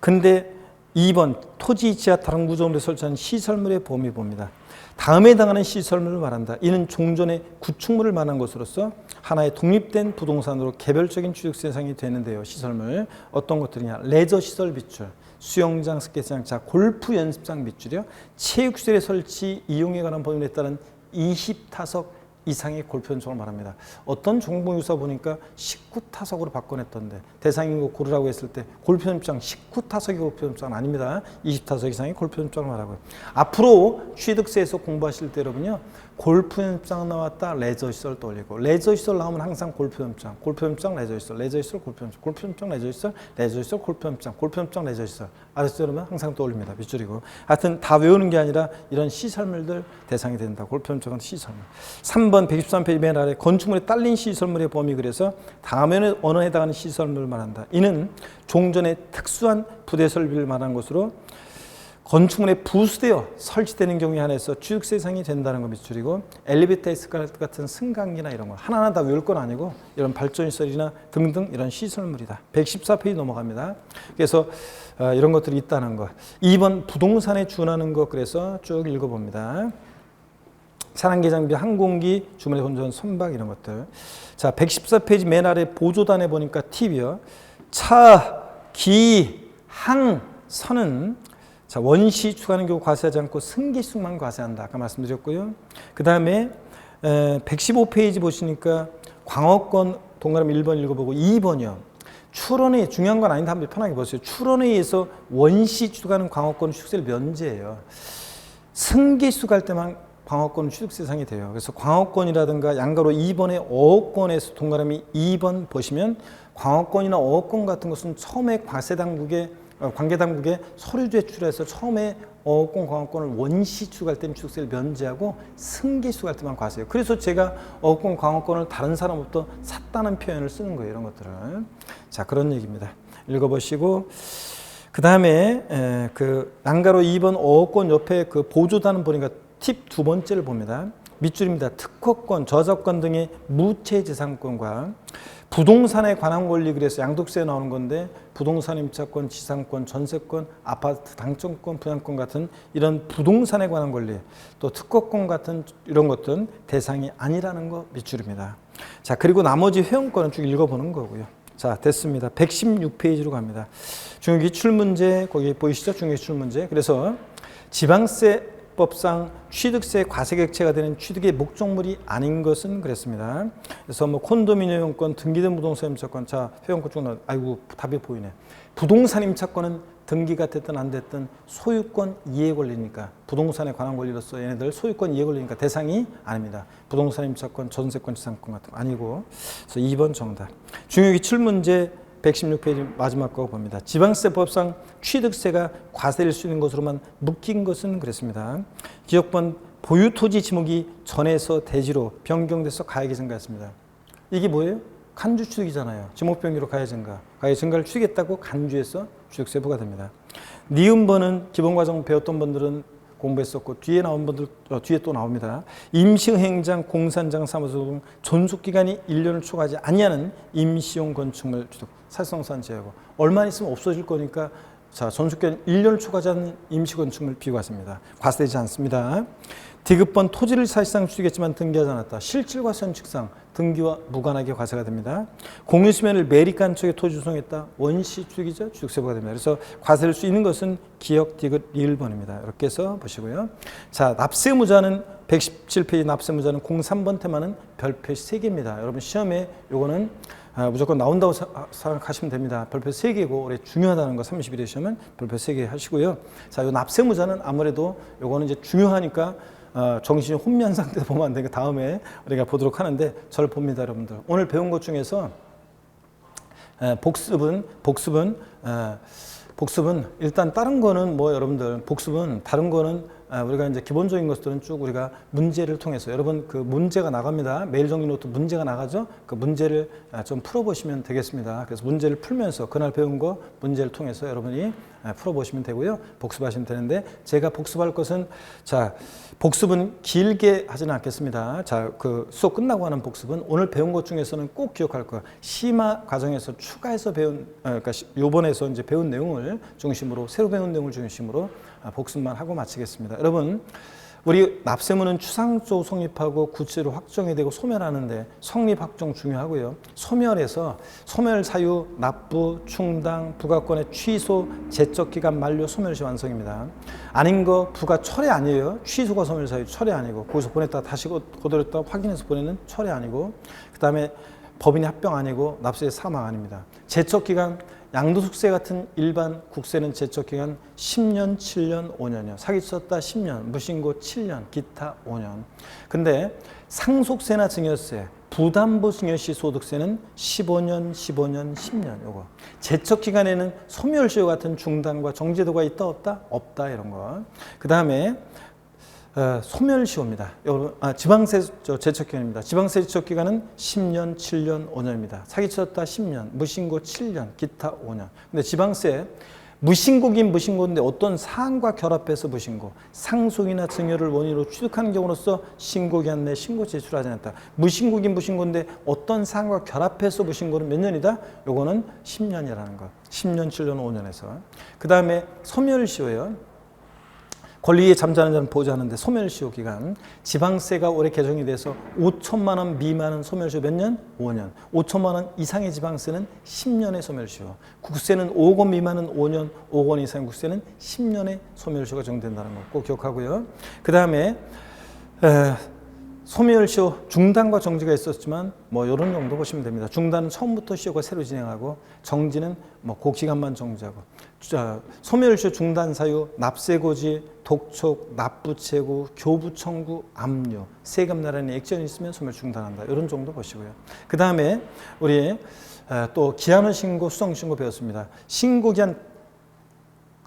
근데 2번 토지 지하 다른 구조물에 설치한 시설물의 범위 봅니다. 다음에 해당하는 시설물을 말한다. 이는 종전의 구축물을 말하는 것으로서 하나의 독립된 부동산으로 개별적인 취득세 대상이 되는데요. 시설물 어떤 것들이냐? 레저시설 비출, 수영장, 스케이트장, 자 골프 연습장 비출이요. 체육시설의 설치, 이용에 관한 법률에 따른 20타석 이상의 골프 연습장을 말합니다. 어떤 정보유사 보니까 19타석으로 바꿔냈던데 대상인 거 고르라고 했을 때 골프 연습장 19타석의 골프 연습장은 아닙니다. 20타석 이상의 골프 연습장을 말하고요. 앞으로 취득세에서 공부하실 때 여러분요. 골프 연습장 나왔다 레저시설 떠올리고 레저시설 나오면 항상 골프 연습장, 골프 연습장 레저시설, 레저시설 골프 연습장, 골프 연습장 레저시설, 레저시설 골프 연습장, 골프 연습장 레저시설. 알았죠 여러분? 항상 떠올립니다. 밑줄이고. 하여튼 다 외우는 게 아니라 이런 시설물들 대상이 된다. 골프 연습장은 시설물. 3번 113페이지 맨 아래 건축물에 딸린 시설물의 범위 그래서 다음에는 언어에 해당하는 시설물을 말한다. 이는 종전의 특수한 부대 설비를 말하는 것으로 건축물에 부수되어 설치되는 경우에 한해서 취득세 대상이 된다는 거 밑줄이고 엘리베이터, 에스컬레이터 같은 승강기나 이런 거 하나하나 다 외울 건 아니고 이런 발전시설이나 등등 이런 시설물이다. 114페이지 넘어갑니다. 그래서 이런 것들이 있다는 거. 2번 부동산에 준하는 거 그래서 쭉 읽어봅니다. 차량기 장비, 항공기, 주문의 혼전, 선박 이런 것들. 자, 114페이지 맨 아래 보조단에 보니까 팁이요. 차, 기, 항, 선은 자, 원시 추가하는 경우 과세하지 않고 승계수만 과세한다. 아까 말씀드렸고요. 그 다음에 115페이지 보시니까 광어권 동그라미 1번 읽어보고 2번이요. 출원에 중요한 건 아닌데 한번 편하게 보세요. 출원에 의해서 원시 추가하는 광어권 취득세를 면제해요. 승계수 갈 때만 광어권은 취득세 대상이 돼요. 그래서 광어권이라든가 양가로 2번의 어업권에서 동그라미 2번 보시면 광어권이나 어업권 같은 것은 처음에 관계당국에 서류 제출해서 처음에 어업권, 광어권을 원시 추가할 때는 취득세를 면제하고 승계수 갈 때만 과세해요. 그래서 제가 어업권, 광어권을 다른 사람부터 샀다는 표현을 쓰는 거예요. 이런 것들을. 자, 그런 얘기입니다. 읽어보시고 그 다음에 그 난가로 2번 어업권 옆에 그 보조단은 보니까 팁 두 번째를 봅니다. 밑줄입니다. 특허권, 저작권 등의 무체재산권과 부동산에 관한 권리 그래서 양도세에 나오는 건데 부동산 임차권, 지상권, 전세권, 아파트 당첨권, 분양권 같은 이런 부동산에 관한 권리 또 특허권 같은 이런 것들은 대상이 아니라는 거 밑줄입니다. 자, 그리고 나머지 회원권은 쭉 읽어보는 거고요. 자, 됐습니다. 116페이지로 갑니다. 중요기출문제 거기 보이시죠? 중요기출문제. 그래서 지방세 지방세법상 취득세 과세객체가 되는 취득의 목적물이 아닌 것은 그랬습니다. 그래서 뭐 콘도미니엄 회원권, 등기된 부동산 임차권, 자 회원권 쭉 나, 아이고 답이 보이네. 부동산 임차권은 등기가 됐든 안 됐든 소유권 이해 권리니까 부동산에 관한 권리로서 얘네들 소유권 이해 권리니까 대상이 아닙니다. 부동산 임차권, 전세권, 지상권 같은 거 아니고. 그래서 2번 정답. 중요기 7문제 116페이지 마지막 거 봅니다. 지방세법상 취득세가 과세될 수 있는 것으로만 묶인 것은 그랬습니다. 기억번 보유토지 지목이 전에서 대지로 변경돼서 가액이 증가했습니다. 이게 뭐예요? 간주 취득이잖아요. 지목 변경으로 가액 증가. 가액 증가를 취득했다고 간주해서 취득세 부과됩니다. 니은번은 기본과정 배웠던 분들은 공부했었고 뒤에 나온 분들 뒤에 또 나옵니다. 임시행장, 공산장, 사무소 등 존속기간이 1년을 초과하지 아니하는 임시용 건축물 취득 사실상 제하고 얼마 있으면 없어질 거니까 자 존속기간 1년을 초과하지 않는 임시건축물 비과세입니다. 과세되지 않습니다. 디귿번 토지를 사실상 취득했지만 등기하지 않았다. 실질과 현칙상 등기와 무관하게 과세가 됩니다. 공유수면을 매립한 쪽에 토지 조성했다. 원시 취득이죠. 취득세부가 됩니다. 그래서 과세될 수 있는 것은 기역, 디귿, 리을번입니다. 이렇게 해서 보시고요. 자, 납세무자는 117페이지 납세무자는 03번 테마는 별표 3개입니다. 여러분 시험에 요거는 무조건 나온다고 생각하시면 됩니다. 별표 3개고 올해 중요하다는 거 31회 시험은 별표 3개 하시고요. 자, 요 납세무자는 아무래도 요거는 이제 중요하니까 정신이 혼미한 상태에서 보면 안 되니까 다음에 우리가 보도록 하는데 저를 봅니다, 여러분들. 오늘 배운 것 중에서 복습은 일단 다른 거는 뭐 여러분들 복습은 다른 거는 우리가 이제 기본적인 것들은 쭉 우리가 문제를 통해서 여러분 그 문제가 나갑니다. 매일 정리 노트 문제가 나가죠. 그 문제를 좀 풀어보시면 되겠습니다. 그래서 문제를 풀면서 그날 배운 거 문제를 통해서 여러분이 풀어보시면 되고요. 복습하시면 되는데 제가 복습할 것은 자 복습은 길게 하지는 않겠습니다. 자 그 수업 끝나고 하는 복습은 오늘 배운 것 중에서는 꼭 기억할 거예요. 심화 과정에서 추가해서 배운 그러니까 요번에서 이제 배운 내용을 중심으로 새로 배운 내용을 중심으로 복습만 하고 마치겠습니다. 여러분 우리 납세무는 추상적으로 성립하고 구체로 확정이 되고 소멸하는데 성립 확정 중요하고요. 소멸해서 소멸 사유, 납부, 충당, 부과권의 취소, 제척기간 만료, 소멸시 완성입니다. 아닌 거 부과 철회 아니에요. 취소가 소멸 사유 철회 아니고 거기서 보냈다 다시 거들었다 확인해서 보내는 철회 아니고 그 다음에 법인의 합병 아니고 납세의 사망 아닙니다. 제척기간 양도소득세 같은 일반 국세는 제척기간 10년, 7년, 5년이요. 사기쳤다 10년, 무신고 7년, 기타 5년. 근데 상속세나 증여세, 부담부 증여시 소득세는 15년, 15년, 10년 요거. 제척기간에는 소멸시효 같은 중단과 정제도가 있다 없다? 없다 이런 거. 그 다음에 소멸시효입니다. 지방세 제척기간입니다. 지방세 제척기간은 10년, 7년, 5년입니다. 사기쳤다 10년, 무신고 7년, 기타 5년. 근데 지방세 무신고긴 무신고인데 어떤 사안과 결합해서 무신고, 상속이나 증여를 원인으로 취득하는 경우로서 신고기한 내 신고 제출하지 않았다. 무신고긴 무신고인데 어떤 사안과 결합해서 무신고는 몇 년이다? 요거는 10년이라는 거. 10년, 7년, 5년에서. 그 다음에 소멸시효예요. 권리에 잠자는 자는 보호하는데 소멸시효 기간 지방세가 올해 개정이 돼서 5천만 원 미만은 소멸시효 몇 년? 5년. 5천만 원 이상의 지방세는 10년의 소멸시효. 국세는 5억 원 미만은 5년, 5억 원 이상의 국세는 10년의 소멸시효가 적용된다는 거 꼭 기억하고요. 그 다음에 소멸시효 중단과 정지가 있었지만 뭐 이런 정도 보시면 됩니다. 중단은 처음부터 시효가 새로 진행하고 정지는 뭐 그 기간만 정지하고. 소멸시효 중단 사유 납세고지, 독촉, 납부채고, 교부청구, 압류, 세금 나라는 액션이 있으면 소멸 중단한다. 이런 정도 보시고요. 그 다음에 우리 또 기한의 신고, 수정 신고 배웠습니다. 신고 기한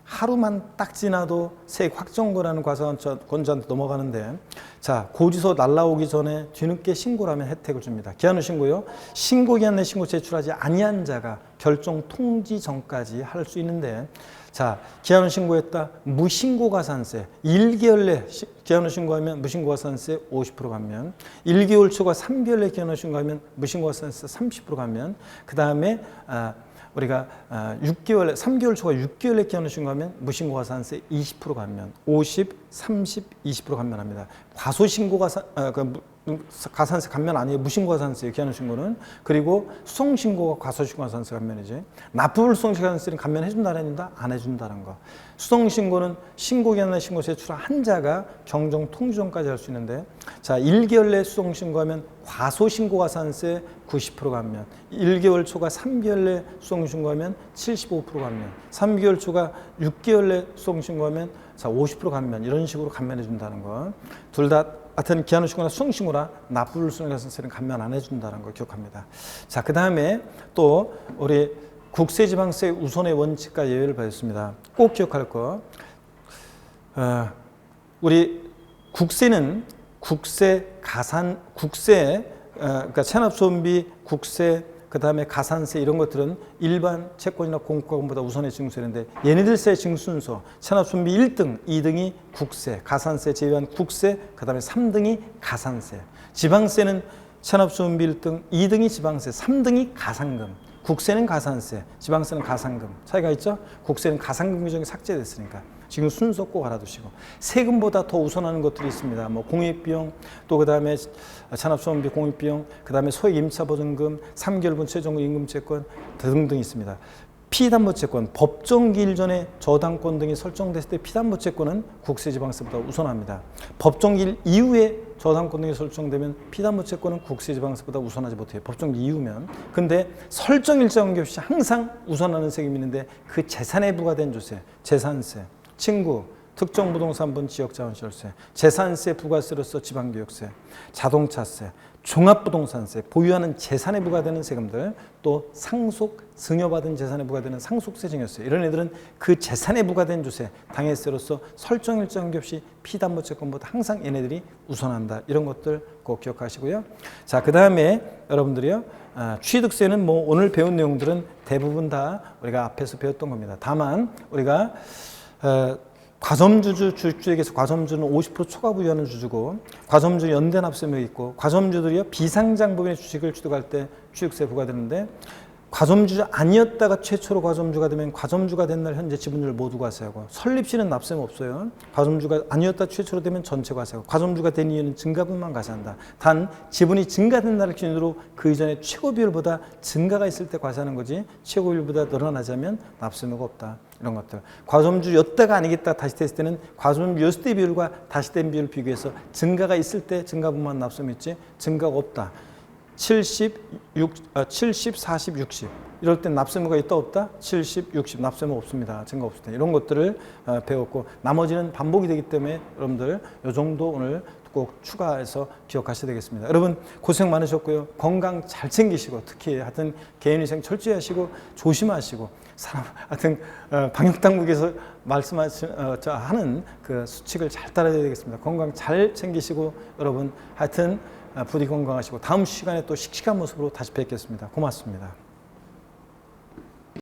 하루만 딱 지나도 세액 확정거라는 과세관자한테 넘어가는데 자 고지서 날라오기 전에 뒤늦게 신고를 하면 혜택을 줍니다. 기한의 신고요. 신고 기한 내 신고 제출하지 아니한 자가 결정 통지 전까지 할 수 있는데 자 기한의 신고했다. 무신고가산세 1개월 내 기한의 신고하면 무신고가산세 50% 감면 1개월 초과 3개월 내 기한의 신고하면 무신고가산세 30% 감면 그 다음에 우리가 3개월 초과 6개월 내 기한을 신고하면 무신고가산세 20% 감면, 50, 30, 20% 감면합니다. 과소신고가 가산세 감면 아니에요. 무신고가산세예요. 기한후신고는. 그리고 수송신고가 과소신고가산세 감면이지. 납부불 수송신고가산세는 감면해준다는 아닙니다. 안 해준다는 거. 수송신고는 신고기한이나 신고 제출 한 자가 경정 통지전까지 할 수 있는데, 자 1개월 내 수송신고하면 과소신고가산세 90% 감면, 1개월 초과 3개월 내 수송신고하면 75% 감면, 3개월 초과 6개월 내 수송신고하면 자 50% 감면, 이런 식으로 감면해 준다는 거. 둘 다 하여튼 기한후신고나 수송신고나 납부불 수송가산세는 감면 안 해준다는 걸 기억합니다. 자, 그 다음에 또 우리 국세지방세 우선의 원칙과 예외를 받았습니다. 꼭 기억할 거. 우리 국세는 그러니까 체납소음비, 국세, 그 다음에 가산세 이런 것들은 일반 채권이나 공과금보다 우선의 징수인데, 얘네들 세 징수순서 체납소음비 1등, 2등이 국세, 가산세 제외한 국세, 그 다음에 3등이 가산세. 지방세는 체납소음비 1등, 2등이 지방세, 3등이 가산금. 국세는 가산세, 지방세는 가산금. 차이가 있죠? 국세는 가산금 규정이 삭제됐으니까. 지금 순서 꼭 알아두시고. 세금보다 더 우선하는 것들이 있습니다. 뭐 공익비용, 또 그 다음에 산업소음비 공익비용, 그 다음에 소액 임차보증금, 3개월분 최종 임금채권 등등 있습니다. 피담보채권, 법정기일 전에 저당권 등이 설정됐을 때 피담보채권은 국세지방세보다 우선합니다. 법정기일 이후에 저당권 등이 설정되면 피담보채권은 국세지방세보다 우선하지 못해요. 법정기일 이후면. 근데 설정일자 관계없이 항상 우선하는 세금이 있는데, 그 재산에 부과된 조세, 재산세, 친구, 특정부동산분 지역자원시설세, 재산세 부가세로서 지방교육세, 자동차세, 종합부동산세, 보유하는 재산에 부과되는 세금들, 또 상속, 증여받은 재산에 부과되는 상속세, 증여세, 이런 애들은 그 재산에 부과된 조세, 당해세로서 설정일자 관계없이 피담보채권보다 항상 얘네들이 우선한다. 이런 것들 꼭 기억하시고요. 자, 그 다음에 여러분들이요, 취득세는 뭐 오늘 배운 내용들은 대부분 다 우리가 앞에서 배웠던 겁니다. 다만 우리가 과점주주 주주에게서 과점주는 50% 초과 부여하는 주주고, 과점주 연대 납세명이 있고, 과점주들이요 비상장법인의 주식을 취득할 때 취득세 부과되는데, 과점주가 아니었다가 최초로 과점주가 되면 과점주가 된 날 현재 지분율 모두 과세하고, 설립 시는 납세는 없어요. 과점주가 아니었다 최초로 되면 전체 과세하고, 과점주가 된 이유는 증가분만 과세한다. 단 지분이 증가된 날을 기준으로 그 이전에 최고 비율보다 증가가 있을 때 과세하는 거지, 최고 비율보다 늘어나자면 납세무가 없다. 이런 것들. 과점주였다가 아니겠다 다시 됐을 때는 과점주였을 때 비율과 다시 된 비율을 비교해서 증가가 있을 때 증가분만 납세무 있지, 증가가 없다. 70, 40, 60 이럴 땐 납세무가 있다 없다? 70, 60 납세무 없습니다. 증가 없을 때. 이런 것들을 배웠고, 나머지는 반복이 되기 때문에 여러분들 이 정도 오늘 꼭 추가해서 기억하셔야 되겠습니다. 여러분 고생 많으셨고요. 건강 잘 챙기시고, 특히 하여튼 개인위생 철저히 하시고 조심하시고, 하여튼 방역당국에서 말씀하는 그 수칙을 잘 따라야 되겠습니다. 건강 잘 챙기시고, 여러분 하여튼 부디 건강하시고, 다음 시간에 또 씩씩한 모습으로 다시 뵙겠습니다. 고맙습니다.